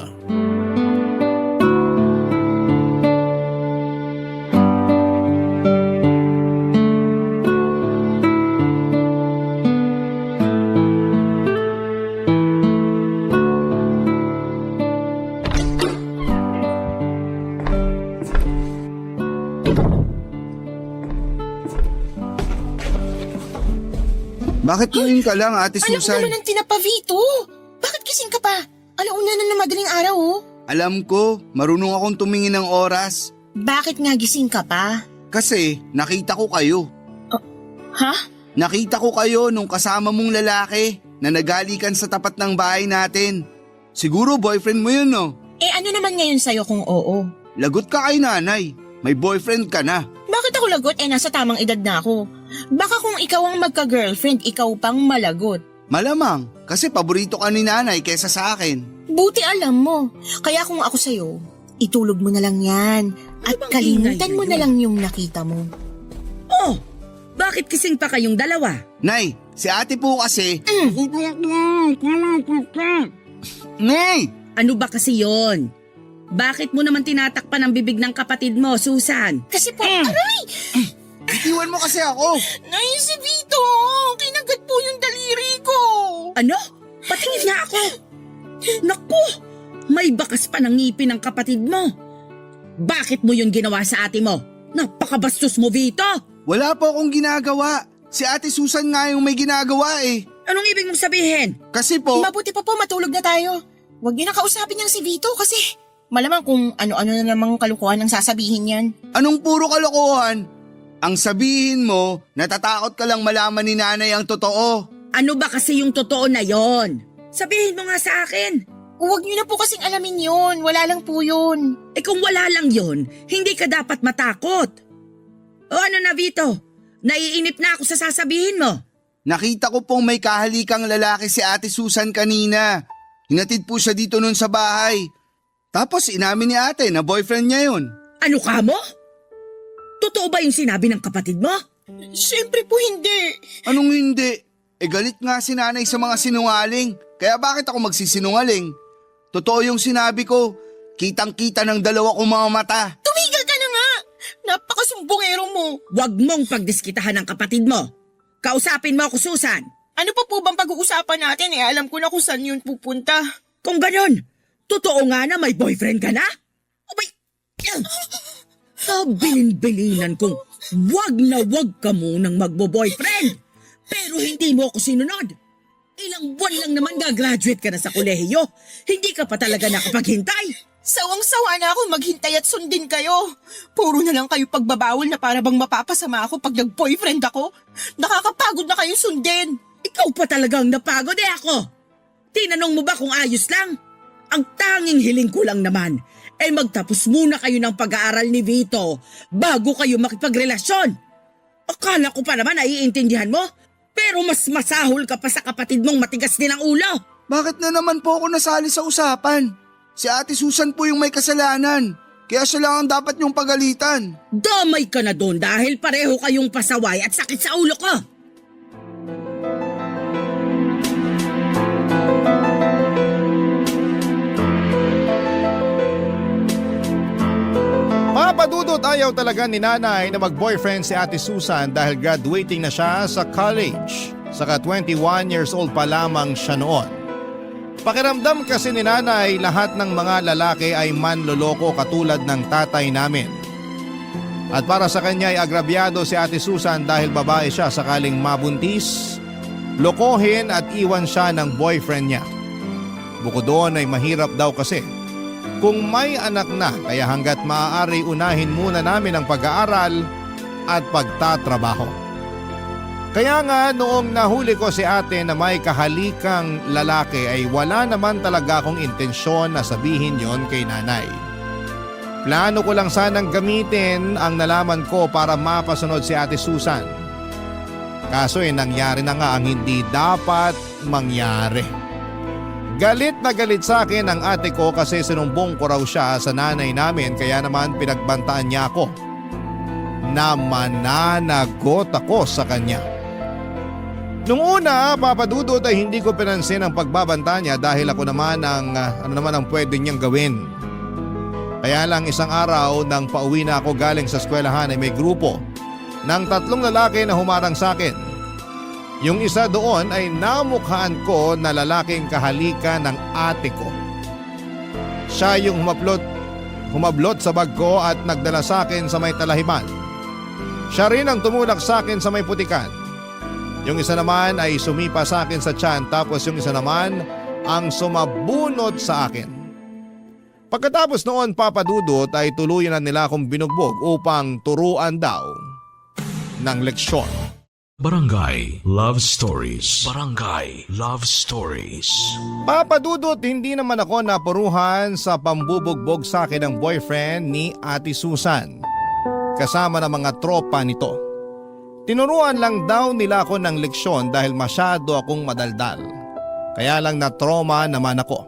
Bakit tumingin ka lang, Ate Anak Susan? naman ang tinapa, Vito. Bakit gising ka pa? Alauna na ng madaling araw, oh. Alam ko, marunong akong tumingin ng oras. Bakit nga gising ka pa? Kasi nakita ko kayo. Ha? Nakita ko kayo nung kasama mong lalaki na nagalikan sa tapat ng bahay natin. Siguro boyfriend mo yun, no? Eh ano naman ngayon sa'yo kung oo? Lagot ka kay nanay. May boyfriend ka na. Bakit ako lagot? Eh nasa tamang edad na ako. Baka kung ikaw ang magka-girlfriend, ikaw pang malagot. Malamang, kasi paborito ka ni nanay kesa sa akin. Buti alam mo. Kaya kung ako sa'yo, itulog mo na lang yan. At bang kalimutan ingay mo na yun? lang yung nakita mo. Oh, bakit kising pa kayong dalawa? Nay, si ate po kasi... Nay! Ano ba kasi yon? Bakit mo naman tinatakpan ang bibig ng kapatid mo, Susan? Kasi po, aray! Bitiwan mo kasi ako! Nay, si Vito! Kinagat po yung daliri ko! Ano? Patingin nga ako. Naku, may bakas pa ng ngipin ng kapatid mo. Bakit mo yun ginawa sa ate mo? Napakabastos mo, Vito! Wala po akong ginagawa. Si Ate Susan nga yung may ginagawa eh. Anong ibig mong sabihin? Kasi po... Mabuti pa po matulog na tayo. Huwag niyo na kausapin niyang si Vito kasi malamang kung ano-ano na namang kalukuhan ang sasabihin niyan. Anong puro kalokohan? Ang sabihin mo, natatakot ka lang malaman ni nanay ang totoo. Ano ba kasi yung totoo na yon? Sabihin mo nga sa akin. Huwag niyo na po kasing alamin yun. Wala lang po yun. Eh kung wala lang yon, hindi ka dapat matakot. O ano na Vito? Naiinip na ako sa sasabihin mo. Nakita ko pong may kahalikang lalaki si Ate Susan kanina. Hinatid po siya dito nun sa bahay. Tapos inamin ni ate na boyfriend niya yun. Ano ka mo? Totoo ba yung sinabi ng kapatid mo? Siyempre po hindi. Anong hindi? Galit nga si nanay sa mga sinungaling. Kaya bakit ako magsisinungaling? Totoo yung sinabi ko. Kitang-kita ng dalawa kong mga mata. Tumigil ka na nga. Napakasumbongero mo. Huwag mong pagdiskitahan ng kapatid mo. Kausapin mo ako, Susan. Ano pa po bang pag-uusapan natin? Alam ko na kung saan yun pupunta. Kung ganon, totoo nga na may boyfriend ka na? Abay, kabilin-bilinan kong wag ka munang magbo-boyfriend. Pero hindi mo ako sinunod. Ilang buwan lang naman gagraduate ka na sa kolehiyo. Hindi ka pa talaga nakapaghintay. Sawang-sawa na ako maghintay at sundin kayo. Puro na lang kayo pagbabawal na para bang mapapasama ako pag nag-boyfriend ako. Nakakapagod na kayo sundin. Ikaw pa talagang napagod ako. Tinanong mo ba kung ayos lang? Ang tanging hiling ko lang naman ay magtapos muna kayo ng pag-aaral ni Vito bago kayo makipagrelasyon. Akala ko pa naman naiintindihan mo, pero mas masahol ka pa sa kapatid mong matigas din ang ulo. Bakit na naman po ako nasali sa usapan? Si Ate Susan po yung may kasalanan. Kaya siya lang ang dapat niyong pagalitan. Damay ka na doon dahil pareho kayong pasaway at sakit sa ulo ko. Papadudot ayaw talaga ni nanay na mag-boyfriend si Ate Susan dahil graduating na siya sa college. Saka 21 years old pa lamang siya noon. Pakiramdam kasi ni nanay lahat ng mga lalaki ay manloloko katulad ng tatay namin. At para sa kanya ay agrabyado si Ate Susan dahil babae siya sakaling mabuntis, lokohin at iwan siya ng boyfriend niya. Bukod doon ay mahirap daw kasi kung may anak na kaya hanggat maaari unahin muna namin ang pag-aaral at pagtatrabaho. Kaya nga noong nahuli ko si ate na may kahalikang lalaki ay wala naman talaga akong intensyon na sabihin yon kay nanay. Plano ko lang sanang gamitin ang nalaman ko para mapasunod si Ate Susan. Kaso nangyari na nga ang hindi dapat mangyari. Galit na galit sa akin ang ate ko kasi sinumbong ko raw siya sa nanay namin kaya naman pinagbantaan niya ako. Na mananagot ako sa kanya. Nung una, papadudot ay hindi ko pinansin ang pagbabanta niya dahil ako naman ang pwede niyang gawin. Kaya lang isang araw nang pauwi na ako galing sa eskwelahan ay may grupo ng 3 lalaki na humarang sa akin. Yung isa doon ay namukhaan ko na lalaking kahalika ng ate ko. Siya yung humablot sa bag ko at nagdala sa akin sa may talahiban. Siya rin ang tumulak sa akin sa may putikan. Yung isa naman ay sumipa sa akin sa tiyan tapos yung isa naman ang sumabunot sa akin. Pagkatapos noon papadudot ay tuluyan na nila akong binugbog upang turuan daw ng leksyon. Barangay Love Stories. Barangay Love Stories. Papadudot hindi naman ako napuruhan sa pambubugbog sa akin ng boyfriend ni Ate Susan. Kasama ng mga tropa nito. Tinuruan lang daw nila ako ng leksyon dahil masyado akong madaldal. Kaya lang na-trauma naman ako.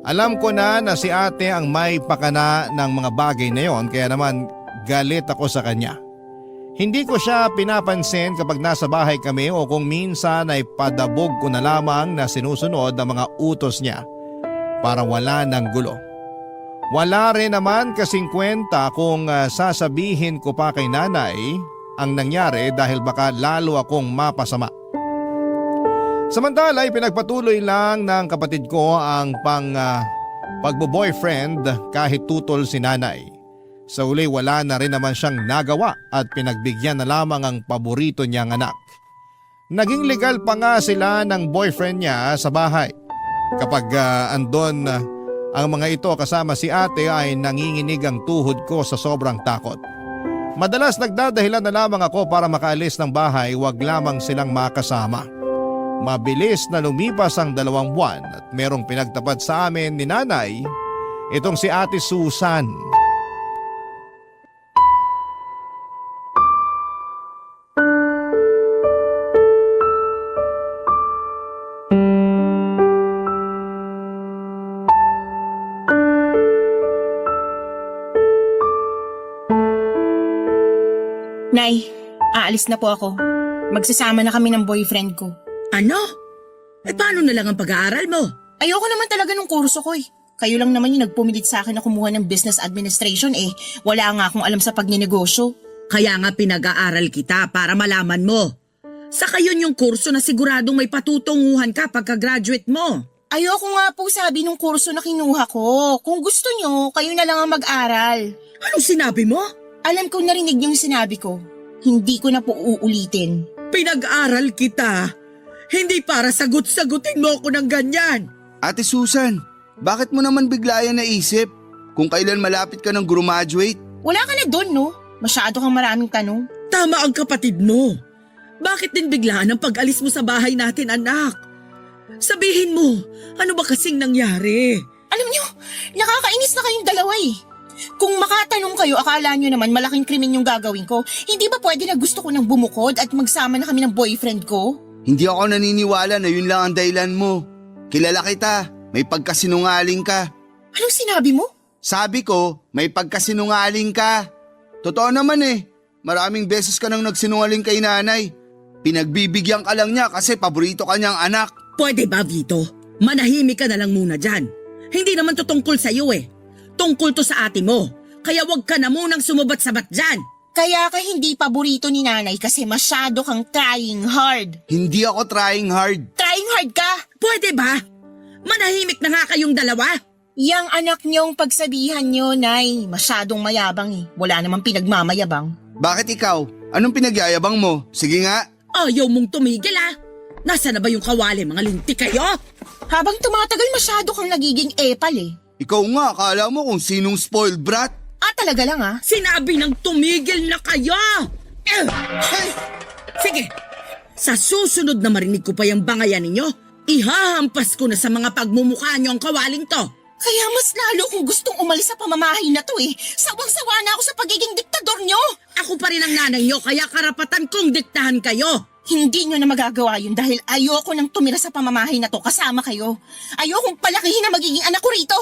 Alam ko na si ate ang may pakana ng mga bagay na yon kaya naman galit ako sa kanya. Hindi ko siya pinapansin kapag nasa bahay kami o kung minsan ay padabog ko na lamang na sinusunod ang mga utos niya para wala ng gulo. Wala rin naman kasing kwenta kung sasabihin ko pa kay nanay ang nangyari dahil baka lalo akong mapasama. Samantala ay pinagpatuloy lang ng kapatid ko ang pagbo-boyfriend kahit tutol si nanay. Sa uli wala na rin naman siyang nagawa at pinagbigyan na lamang ang paborito niyang anak. Naging legal pa nga sila ng boyfriend niya sa bahay. Kapag andon ang mga ito kasama si ate ay nanginginig ang tuhod ko sa sobrang takot. Madalas nagdadahilan na lamang ako para makaalis ng bahay, wag lamang silang makasama. Mabilis na lumipas ang 2 buwan at merong pinagtapat sa amin ni nanay, itong si Ate Susan. Nay, aalis na po ako. Magsasama na kami ng boyfriend ko. Ano? Paano na lang ang pag-aaral mo? Ayoko naman talaga ng kurso ko eh. Kayo lang naman yung nagpumilit sa akin na kumuha ng business administration eh. Wala nga akong alam sa pagninegosyo. Kaya nga pinag-aaral kita para malaman mo. Saka yun yung kurso na siguradong may patutunguhan ka pagka-graduate mo. Ayoko nga po sabi nung kurso na kinuha ko. Kung gusto nyo, kayo na lang ang mag-aral. Anong sinabi mo? Alam ko narinig niyo yung sinabi ko. Hindi ko na po uulitin. Pinag-aral kita. Hindi para sagot-sagutin mo ako ng ganyan. Ate Susan, bakit mo naman bigla yan naisip? Kung kailan malapit ka ng graduate? Wala ka na doon, no? Masyado kang maraming tanong. Tama ang kapatid mo. Bakit din biglaan ang pag-alis mo sa bahay natin, anak? Sabihin mo, ano ba kasing nangyari? Alam niyo, nakakainis na kayong dalawa eh. Kung makatanong kayo, akala nyo naman malaking krimen yung gagawin ko. Hindi ba pwede na gusto ko nang bumukod at magsama na kami ng boyfriend ko? Hindi ako naniniwala na yun lang ang dahilan mo. Kilala kita, may pagkasinungaling ka. Anong sinabi mo? Sabi ko, may pagkasinungaling ka. Totoo naman eh, maraming beses ka nang nagsinungaling kay nanay. Pinagbibigyan ka lang niya kasi paborito ka niyang anak. Pwede ba, Vito? Manahimik ka na lang muna dyan. Hindi naman to tungkol sa'yo eh. Tungkol to sa ate mo. Kaya wag ka na munang sumubat-sabat dyan. Kaya ka hindi paborito ni nanay kasi masyado kang trying hard. Hindi ako trying hard. Trying hard ka? Pwede ba? Manahimik na nga kayong dalawa. Yang anak niyong pagsabihan niyo, Nay. Masyadong mayabang eh. Wala namang pinagmamayabang. Bakit ikaw? Anong pinagyayabang mo? Sige nga. Ayaw mong tumigil ah. Nasaan na ba yung kawali, mga linti kayo? Habang tumatagal masyado kang nagiging epal eh. Ikaw nga, akala mo kung sinong spoiled brat? Talaga lang ah. Sinabi ng tumigil na kayo! Sige, sa susunod na marinig ko pa yung bangayan ninyo, ihahampas ko na sa mga pagmumukha nyo ang kawaling to. Kaya mas lalo kong gustong umalis sa pamamahay na to eh. Sawang-sawa na ako sa pagiging diktador nyo. Ako pa rin ang nanay nyo, kaya karapatan kong diktahan kayo. Hindi nyo na magagawa yun dahil ayoko nang tumira sa pamamahay na to kasama kayo. Ayokong palakihin na magiging anak ko rito.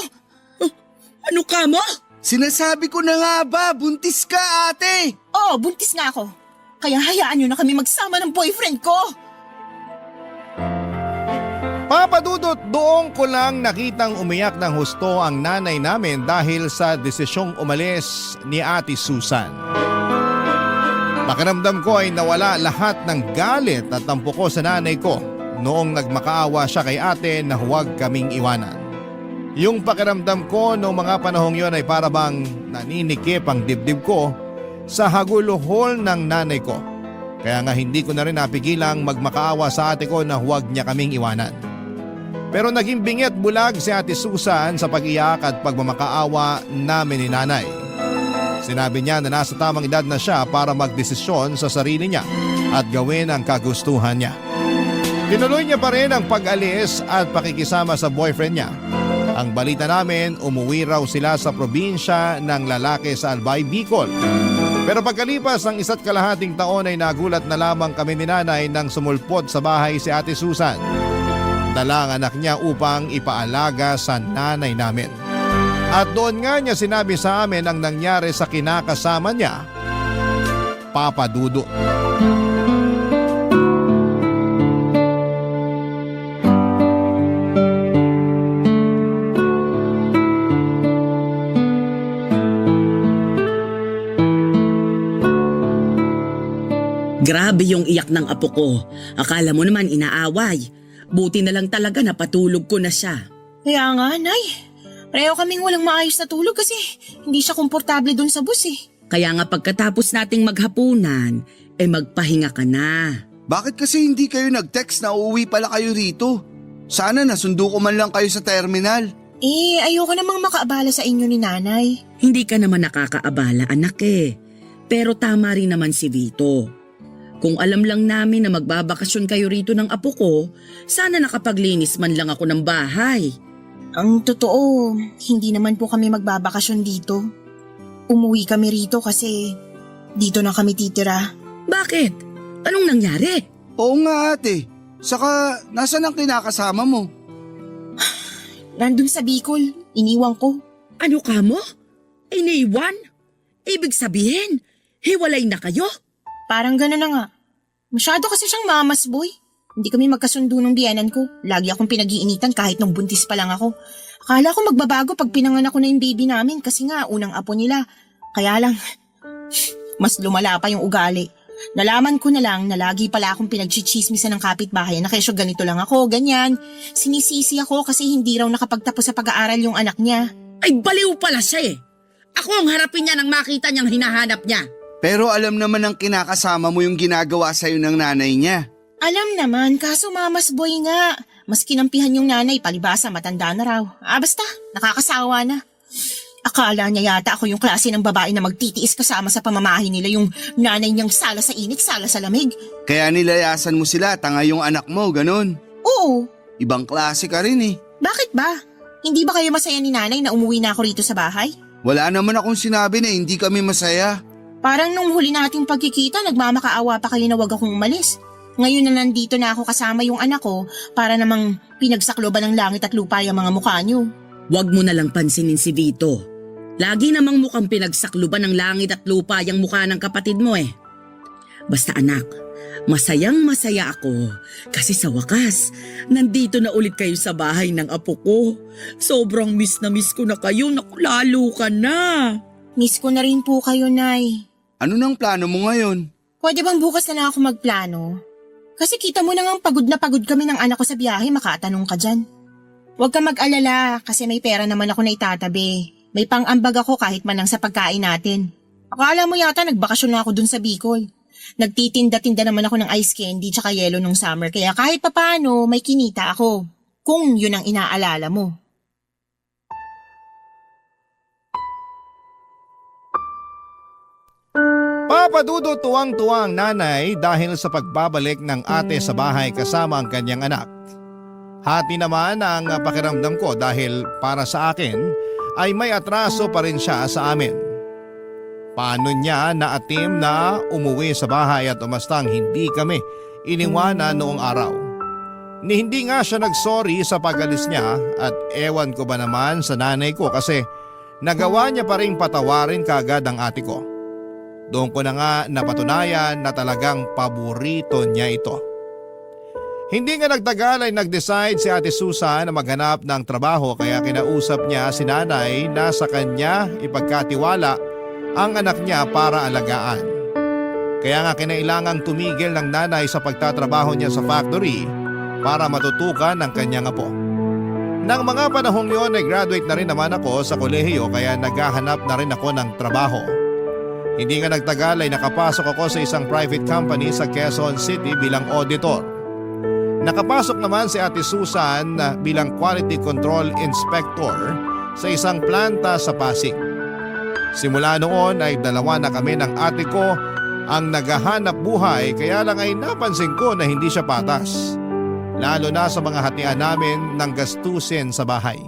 Ano ka mo? Sinasabi ko na nga ba, buntis ka ate! Oo, buntis nga ako. Kaya hayaan nyo na kami magsama ng boyfriend ko. Papa Dudut, doon ko lang nakitang umiyak ng husto ang nanay namin dahil sa desisyong umalis ni Ate Susan. Pakiramdam ko ay nawala lahat ng galit at tampo ko sa nanay ko noong nagmakaawa siya kay ate na huwag kaming iwanan. Yung pakiramdam ko noong mga panahong yon ay para bang naninikip ang dibdib ko sa haguluhol ng nanay ko. Kaya nga hindi ko na rin napigilang magmakaawa sa ate ko na huwag niya kaming iwanan. Pero naging bingit bulag si Ate Susan sa pag-iyak at pagmamakaawa namin ni nanay. Sinabi niya na nasa tamang edad na siya para magdesisyon sa sarili niya at gawin ang kagustuhan niya. Tinuloy niya pa rin ang pag-alis at pakikisama sa boyfriend niya. Ang balita namin, umuwi raw sila sa probinsya ng lalaki sa Albay, Bicol. Pero pagkalipas ng 1.5 taon ay nagulat na lamang kami ni nanay nang sumulpot sa bahay si Ate Susan. Dala ang anak niya upang ipaalaga sa nanay namin. At doon nga niya sinabi sa amin ang nangyari sa kinakasama niya, Papa Dudut. Grabe yung iyak ng apo ko. Akala mo naman inaaway. Buti na lang talaga napatulog ko na siya. Kaya nga, Nay. Pareho kaming walang maayos na tulog kasi hindi siya komportable dun sa bus eh. Kaya nga pagkatapos nating maghapunan, magpahinga ka na. Bakit kasi hindi kayo nag-text na uuwi pala kayo rito? Sana nasundo ko man lang kayo sa terminal. Ayoko namang makaabala sa inyo ni Nanay. Hindi ka naman nakakaabala, anak eh. Pero tama rin naman si Vito. Kung alam lang namin na magbabakasyon kayo rito ng apo ko, sana nakapaglinis man lang ako ng bahay. Ang totoo, hindi naman po kami magbabakasyon dito. Umuwi kami rito kasi dito na kami titira. Bakit? Anong nangyari? Oo nga ate. Saka, nasan ang kinakasama mo? Nandun sa Bicol, iniwan ko. Ano ka mo? Iniwan? Ibig sabihin, hiwalay na kayo? Parang gano'n na nga. Masyado kasi siyang mamas boy. Hindi kami magkasundo ng biyenan ko. Lagi akong pinag-iinitan kahit nung buntis pa lang ako. Akala ko magbabago pag pinanganak ko na yung baby namin kasi nga unang apo nila. Kaya lang, mas lumala pa yung ugali. Nalaman ko na lang na lagi pala akong pinagchichismisan ng kapitbahay na kesyo ganito lang ako, ganyan. Sinisisi ako kasi hindi raw nakapagtapos sa pag-aaral yung anak niya. Ay baliw pala siya eh. Ako ang harapin niya nang makita niyang hinahanap niya. Pero alam naman ng kinakasama mo yung ginagawa sa'yo ng nanay niya. Alam naman, kaso mamas boy nga. Mas kinampihan yung nanay, palibasa matanda na raw. Basta, nakakasawa na. Akala niya yata ako yung klase ng babae na magtitiis kasama sa pamamahay nila yung nanay niyang sala sa init, sala sa lamig. Kaya nilayasan mo sila, tanga yung anak mo, ganun. Oo, Ibang klase ka rin eh. bakit ba? Hindi ba kayo masaya ni nanay na umuwi na ako rito sa bahay? Wala naman akong sinabi na hindi kami masaya. Parang nung huli nating pagkikita, nagmamakaawa pa kayo na wag akong umalis. Ngayon na nandito na ako kasama yung anak ko para namang pinagsakloban ng langit at lupa yung mga mukha niyo. Huwag mo na lang pansinin si Vito. Lagi namang mukhang pinagsakluban ng langit at lupa yung mukha ng kapatid mo eh. Basta anak, masayang masaya ako kasi sa wakas, nandito na ulit kayo sa bahay ng apo ko. Sobrang miss na miss ko na kayo, naku lalo ka na. Miss ko na rin po kayo, Nay. Ano nang plano mo ngayon? Pwede bang bukas na lang ako magplano? Kasi kita mo na nga pagod na pagod kami ng anak ko sa biyahe, makatanong ka dyan. Huwag ka mag-alala kasi may pera naman ako na itatabi. May pang-ambag ako kahit man lang sa pagkain natin. Akala mo yata nagbakasyon na ako dun sa Bicol. Nagtitinda-tinda naman ako ng ice candy tsaka yelo nung summer kaya kahit papano may kinita ako. Kung yun ang inaalala mo. Papa Dudut tuwang-tuwang nanay dahil sa pagbabalik ng ate sa bahay kasama ang kanyang anak. Hati naman ang pakiramdam ko dahil para sa akin ay may atraso pa rin siya sa amin. Paano niya naatim na umuwi sa bahay at umastang hindi kami iniwanan noong araw? Ni hindi nga siya nagsorry sa pag-alis niya at ewan ko ba naman sa nanay ko kasi nagawa niya pa rin patawarin kagad ang ate ko. Doon ko na nga napatunayan na talagang paborito niya ito. Hindi nga nagtagal ay nag-decide si Ate Susan na maghanap ng trabaho kaya kinausap niya si nanay na sa kanya ipagkatiwala ang anak niya para alagaan. Kaya nga kinailangang tumigil ng nanay sa pagtatrabaho niya sa factory para matutukan ang kanyang apo. Nang mga panahong yon ay graduate na rin naman ako sa kolehiyo kaya naghahanap na rin ako ng trabaho. Hindi nga nagtagal ay nakapasok ako sa isang private company sa Quezon City bilang auditor. Nakapasok naman si Ate Susan bilang quality control inspector sa isang planta sa Pasig. Simula noon ay dalawa na kami ng ate ko ang naghahanap buhay kaya lang ay napansin ko na hindi siya patas. Lalo na sa mga hatian namin ng gastusin sa bahay.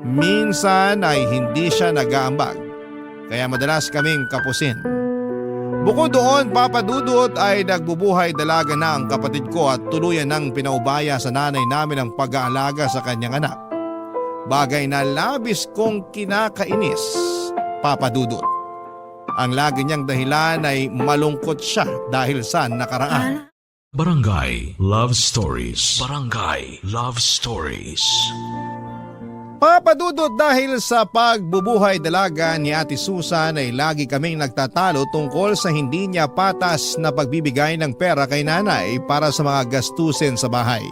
Minsan ay hindi siya nag-aambag. Kaya madalas kaming kapusin. Bukod doon, Papa Dudut ay nagbubuhay dalaga na ang kapatid ko at tuluyan ng pinaubaya sa nanay namin ang pag-aalaga sa kanyang anak. Bagay na labis kong kinakainis, Papa Dudut. Ang lagi niyang dahilan ay malungkot siya dahil sa nakaraan. Barangay Love Stories. Barangay Love Stories. Papa Dudut, dahil sa pagbubuhay dalaga ni Ate Susan ay lagi kaming nagtatalo tungkol sa hindi niya patas na pagbibigay ng pera kay nanay para sa mga gastusin sa bahay.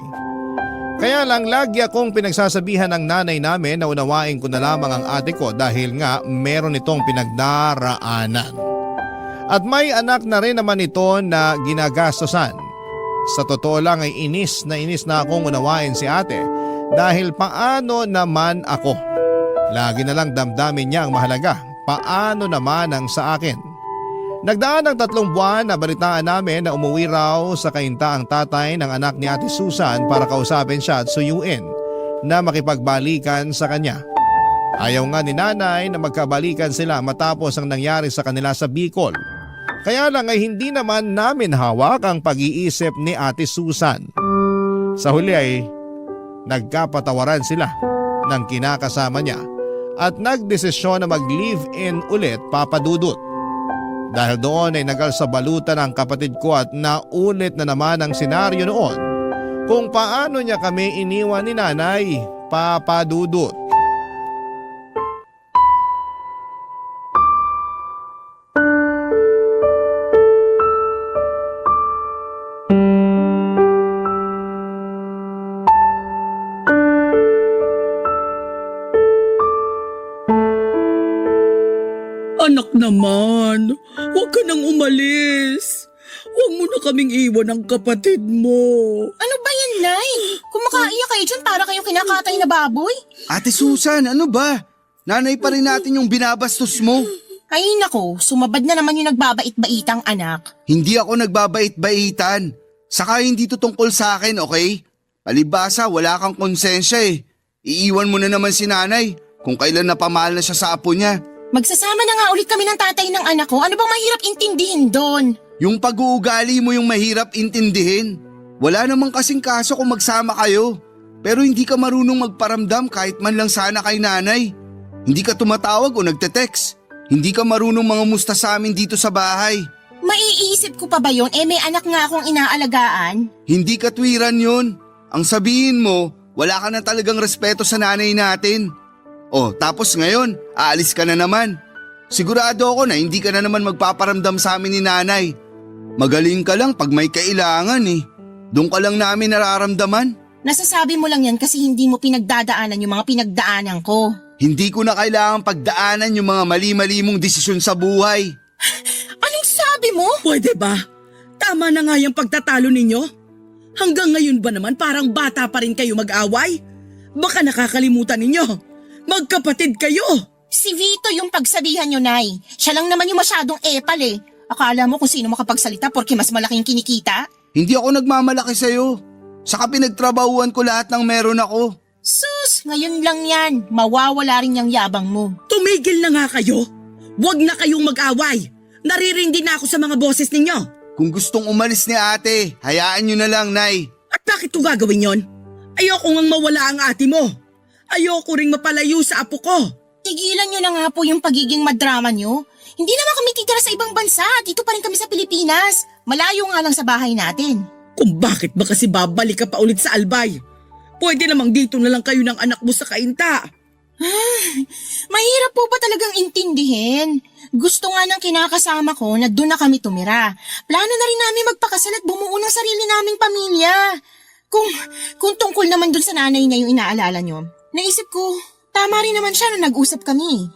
Kaya lang lagi akong pinagsasabihan ng nanay namin na unawain ko na lamang ang ate ko dahil nga meron itong pinagdaraanan. At may anak na rin naman ito na ginagastosan. Sa totoo lang ay inis na akong unawain si ate dahil paano naman ako? Lagi na lang damdamin niya ang mahalaga, paano naman ang sa akin? Nagdaan ng 3 buwan na balitaan namin na umuwi raw sa kainta ang tatay ng anak ni Ate Susan para kausapin siya at suyuin na makipagbalikan sa kanya. Ayaw nga ni nanay na magkabalikan sila matapos ang nangyari sa kanila sa Bicol. Kaya lang ay hindi naman namin hawak ang pag-iisip ni Ate Susan. Sa huli ay nagkapatawaran sila ng kinakasama niya at nagdesisyon na mag-live-in ulit, Papa Dudut. Dahil doon ay nagalsabalutan ang kapatid ko at naulit na naman ang senaryo noon kung paano niya kami iniwan ni nanay, Papa Dudut. Anak naman, huwag ka nang umalis. Huwag mo na kaming iwan ng kapatid mo. Ano ba yan, Nay? Kumakaiyak kayo dyan para kayong kinakatay na baboy? Ate Susan, ano ba? Nanay pa rin natin yung binabastos mo. Ay nako, sumabad na naman yung nagbabait-baitang anak. Hindi ako nagbabait-baitan. Saka hindi to tungkol sa akin, okay? Palibasa, wala kang konsensya eh. Iiwan mo na naman si nanay kung kailan napamahal na siya sa apo niya. Magsasama na nga ulit kami ng tatay ng anak ko. Ano bang mahirap intindihin doon? Yung pag-uugali mo yung mahirap intindihin. Wala namang kasing kaso kung magsama kayo. Pero hindi ka marunong magparamdam kahit man lang sana kay nanay. Hindi ka tumatawag o nagte-text. Hindi ka marunong mangamusta sa amin dito sa bahay. Maiisip ko pa ba yun? May anak nga akong inaalagaan. Hindi katwiran yun. Ang sabihin mo, wala ka na talagang respeto sa nanay natin. Oh, tapos ngayon, aalis ka na naman. Sigurado ako na hindi ka na naman magpaparamdam sa amin ni nanay. Magaling ka lang pag may kailangan eh. Doon ka lang namin nararamdaman. Nasasabi mo lang yan kasi hindi mo pinagdadaanan yung mga pinagdaanan ko. Hindi ko na kailangan pagdaanan yung mga mali-mali mong desisyon sa buhay. Anong sabi mo? Pwede ba? Tama na nga yung pagtatalo ninyo. Hanggang ngayon ba naman parang bata pa rin kayo mag-away? Baka nakakalimutan ninyo. Magkapatid kayo. Si Vito yung pagsabihan nyo, Nay. Siya lang naman yung masyadong epal eh. Akala mo kung sino makapagsalita porque mas malaking kinikita? Hindi ako nagmamalaki sa'yo. Saka pinagtrabahuan ko lahat ng meron ako. Sus, ngayon lang yan. Mawawala rin yung yabang mo. Tumigil na nga kayo. Huwag na kayong mag-away. Naririndi na ako sa mga boses ninyo. Kung gustong umalis ni ate, hayaan nyo na lang, Nay. At bakit ko gagawin yon? Ayoko ngang mawala ang ate mo. Ayoko ring mapalayo sa apo ko. Tigilan nyo na nga po yung pagiging madrama nyo. Hindi naman kami titira sa ibang bansa. Dito pa rin kami sa Pilipinas. Malayo nga lang sa bahay natin. Kung bakit ba kasi babalik ka pa ulit sa Albay? Pwede namang dito na lang kayo ng anak mo sa kainta. Mahirap po ba talagang intindihin? Gusto nga ng kinakasama ko na doon na kami tumira. Plano na rin namin magpakasal at bumuo ng sarili naming pamilya. Kung tungkol naman doon sa nanay niya yung inaalala nyo, naisip ko, tama rin naman siya nung nag-usap kami.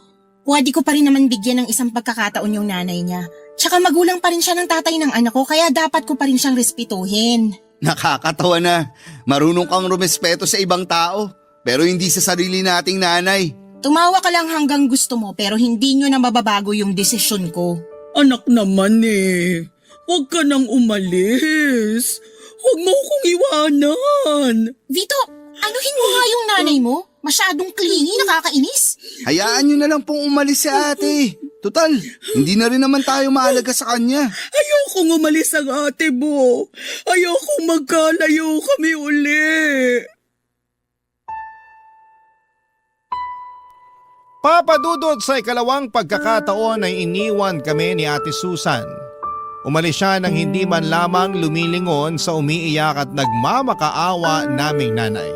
Pwede ko pa rin naman bigyan ng isang pagkakataon yung nanay niya. Tsaka magulang pa rin siya ng tatay ng anak ko kaya dapat ko pa rin siyang respetuhin. Nakakatawa na. Marunong kang rumespeto sa ibang tao, pero hindi sa sarili nating nanay. Tumawa ka lang hanggang gusto mo pero hindi nyo na mababago yung desisyon ko. Anak naman eh. Huwag ka nang umalis. Huwag mo akong iwanan. Vito, anuhin mo nga yung nanay mo? Masyadong clingy, nakakainis. Hayaan nyo na lang pong umalis si ate. Total, hindi na rin naman tayo mahalaga sa kanya. Ayokong umalis ang ate mo. Ayokong magkalayo kami uli. Papa Dudut, sa ikalawang pagkakataon ay iniwan kami ni Ate Susan. Umalis siya nang hindi man lamang lumilingon sa umiiyak at nagmamakaawa naming nanay.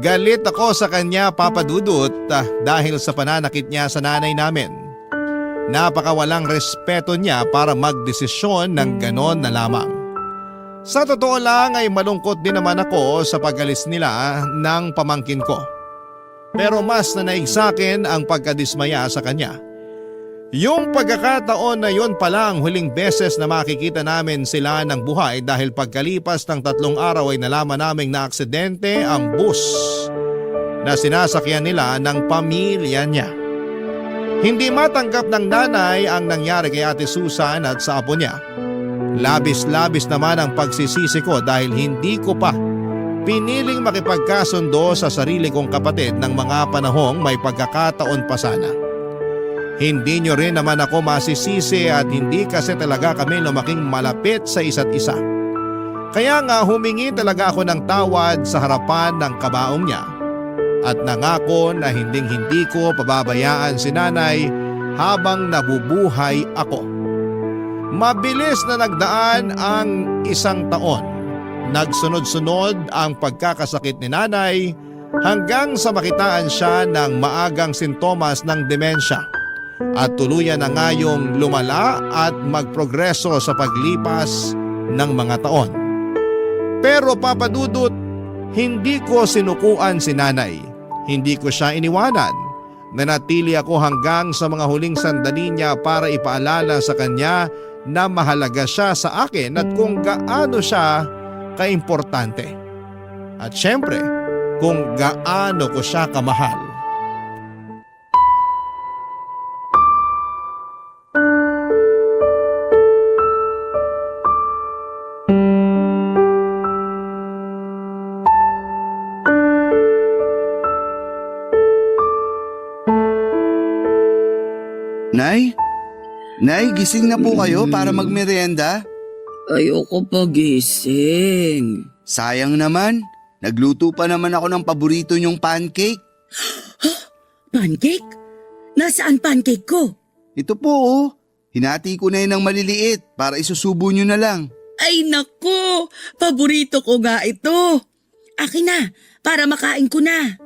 Galit ako sa kanya, Papa Dudut, dahil sa pananakit niya sa nanay namin. Napakawalang respeto niya para magdesisyon ng ganon na lamang. Sa totoo lang ay malungkot din naman ako sa pag-alis nila ng pamangkin ko. Pero mas nanaig sa akin ang pagkadismaya sa kanya. Yung pagkakataon na yun pala ang huling beses na makikita namin sila ng buhay dahil pagkalipas ng 3 araw ay nalaman naming na aksidente ang bus na sinasakyan nila ng pamilya niya. Hindi matanggap ng nanay ang nangyari kay Ate Susan at sa apo niya. Labis-labis naman ang pagsisisi ko dahil hindi ko pa piniling makipagkasundo sa sarili kong kapatid ng mga panahong may pagkakataon pa sana. Hindi nyo rin naman ako masisisi at hindi kasi talaga kami lumaking malapit sa isa't isa. Kaya nga humingi talaga ako ng tawad sa harapan ng kabaong niya at nangako na hinding-hindi ko pababayaan si nanay habang nabubuhay ako. Mabilis na nagdaan ang 1 taon. Nagsunod-sunod ang pagkakasakit ni nanay hanggang sa makitaan siya ng maagang sintomas ng demensya at tuluyan na ngayong lumala at magprogreso sa paglipas ng mga taon. Pero Papa Dudut, hindi ko sinukuan si nanay. Hindi ko siya iniwanan. Nanatili ako hanggang sa mga huling sandali niya para ipaalala sa kanya na mahalaga siya sa akin at kung gaano siya kaimportante. At syempre, kung gaano ko siya kamahal. Nay? Nay, gising na po kayo para magmerienda? Ayoko pagising. Sayang naman. Nagluto pa naman ako ng paborito niyong pancake. Pancake? Nasaan pancake ko? Ito po oh. Hinati ko na yun ng maliliit para isusubo niyo na lang. Ay nako, paborito ko nga ito. Akin na, para makain ko na.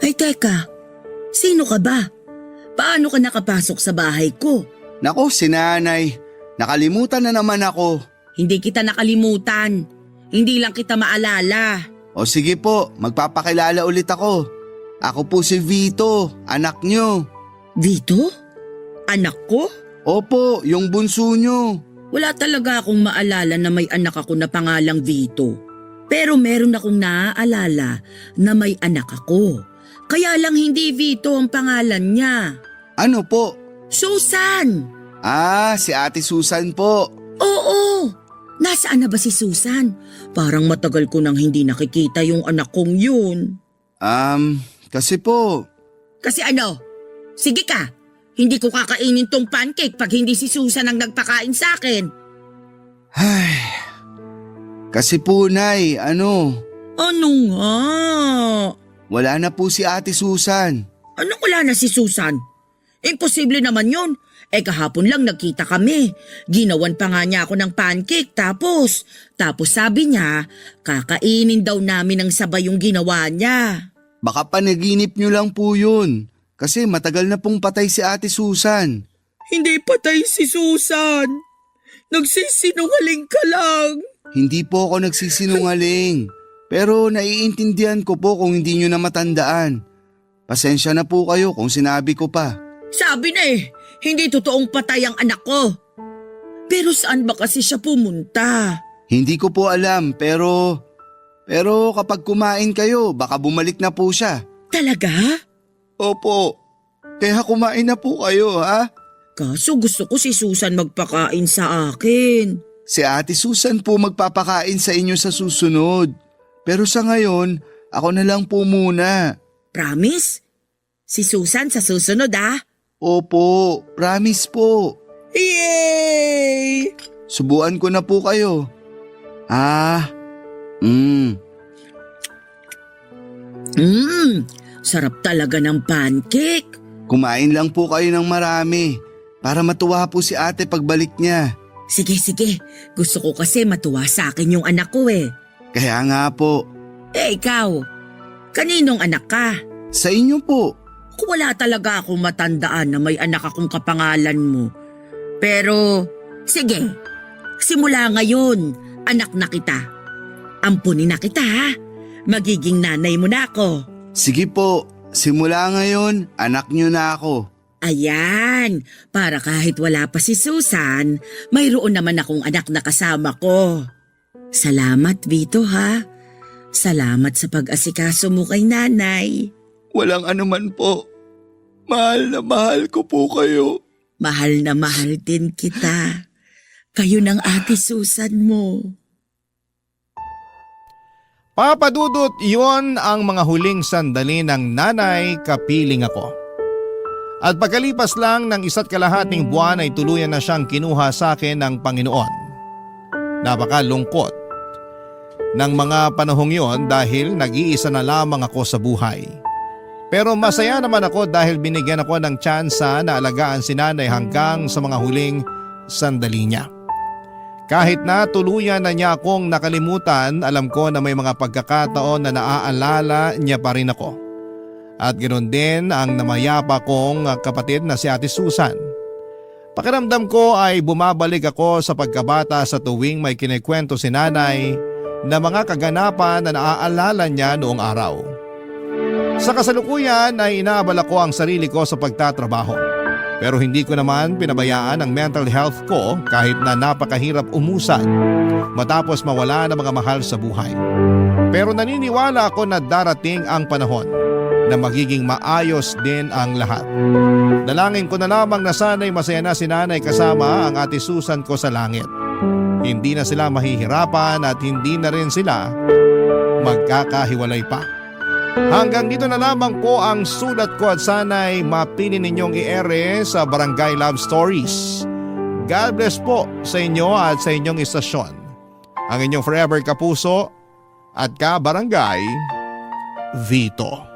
Ay teka, sino ka ba? Paano ka nakapasok sa bahay ko? Nako, si nanay. Nakalimutan na naman ako. Hindi kita nakalimutan. Hindi lang kita maalala. O sige po, magpapakilala ulit ako. Ako po si Vito, anak niyo. Vito? Anak ko? Opo, yung bunso niyo. Wala talaga akong maalala na may anak ako na pangalang Vito. Pero meron akong naaalala na may anak ako. Kaya lang hindi Vito ang pangalan niya. Ano po? Susan! Ah, si Ate Susan po. Oo! Nasaan na ba si Susan? Parang matagal ko nang hindi nakikita yung anak kong yun. Kasi po. Kasi ano? Sige ka! Hindi ko kakainin tong pancake pag hindi si Susan ang nagpakain sa akin. Ay, kasi po, Nay, ano? Ano nga? Wala na po si Ate Susan. Ano wala na si Susan? Imposible naman yun. Kahapon lang nagkita kami. Ginawan pa nga niya ako ng pancake tapos sabi niya, kakainin daw namin ng sabay yung ginawa niya. Baka panaginip niyo lang po yun. Kasi matagal na pong patay si Ate Susan. Hindi patay si Susan. Nagsisinungaling ka lang. Hindi po ako nagsisinungaling. Pero naiintindihan ko po kung hindi nyo na matandaan. Pasensya na po kayo kung sinabi ko pa. Sabi na hindi totoong patay ang anak ko. Pero saan ba kasi siya pumunta? Hindi ko po alam pero kapag kumain kayo baka bumalik na po siya. Talaga? Opo. Kaya kumain na po kayo ha? Kaso gusto ko si Susan magpakain sa akin. Si Ate Susan po magpapakain sa inyo sa susunod. Pero sa ngayon, ako na lang po muna. Promise? Si Susan sa susunod Opo, promise po. Yay! Subuan ko na po kayo. Sarap talaga ng pancake. Kumain lang po kayo ng marami para matuwa po si ate pagbalik niya. Sige. Gusto ko kasi matuwa sa akin yung anak ko Kaya nga po. Ikaw, kaninong anak ka? Sa inyo po. Wala talaga akong matandaan na may anak akong kapangalan mo. Pero, sige, simula ngayon, anak na kita. Ampunin na kita Magiging nanay mo na ako. Sige po, simula ngayon, anak niyo na ako. Ayan, para kahit wala pa si Susan, mayroon naman akong anak na kasama ko. Salamat, Vito Salamat sa pag-asikaso mo kay nanay. Walang anuman po. Mahal na mahal ko po kayo. Mahal na mahal din kita. Kayo ng Ate Susan mo. Papa Dudut, iyon ang mga huling sandali ng nanay kapiling ako. At pagkalipas lang ng 1.5 buwan ay tuluyan na siyang kinuha sa akin ng Panginoon. Napakalungkot ng mga panahong yon dahil nag-iisa na lamang ako sa buhay. Pero masaya naman ako dahil binigyan ako ng tsansa na alagaan si nanay hanggang sa mga huling sandali niya. Kahit na tuluyan na niya akong nakalimutan, alam ko na may mga pagkakataon na naaalala niya pa rin ako. At ganoon din ang namayapa kong kapatid na si Ate Susan. Pakiramdam ko ay bumabalik ako sa pagkabata sa tuwing may kinikwento si nanay na mga kaganapan na naaalala niya noong araw. Sa kasalukuyan ay inaabala ko ang sarili ko sa pagtatrabaho. Pero hindi ko naman pinabayaan ang mental health ko kahit na napakahirap umusad matapos mawala ng mga mahal sa buhay. Pero naniniwala ako na darating ang panahon na magiging maayos din ang lahat. Dalangin ko na lamang na sana'y masaya na si nanay kasama ang Ate Susan ko sa langit. Hindi na sila mahihirapan at hindi na rin sila magkakahiwalay pa. Hanggang dito na lamang po ang sulat ko at sana'y mapili ninyong i-ere sa Barangay Love Stories. God bless po sa inyo at sa inyong istasyon. Ang inyong forever kapuso at ka-barangay, Vito.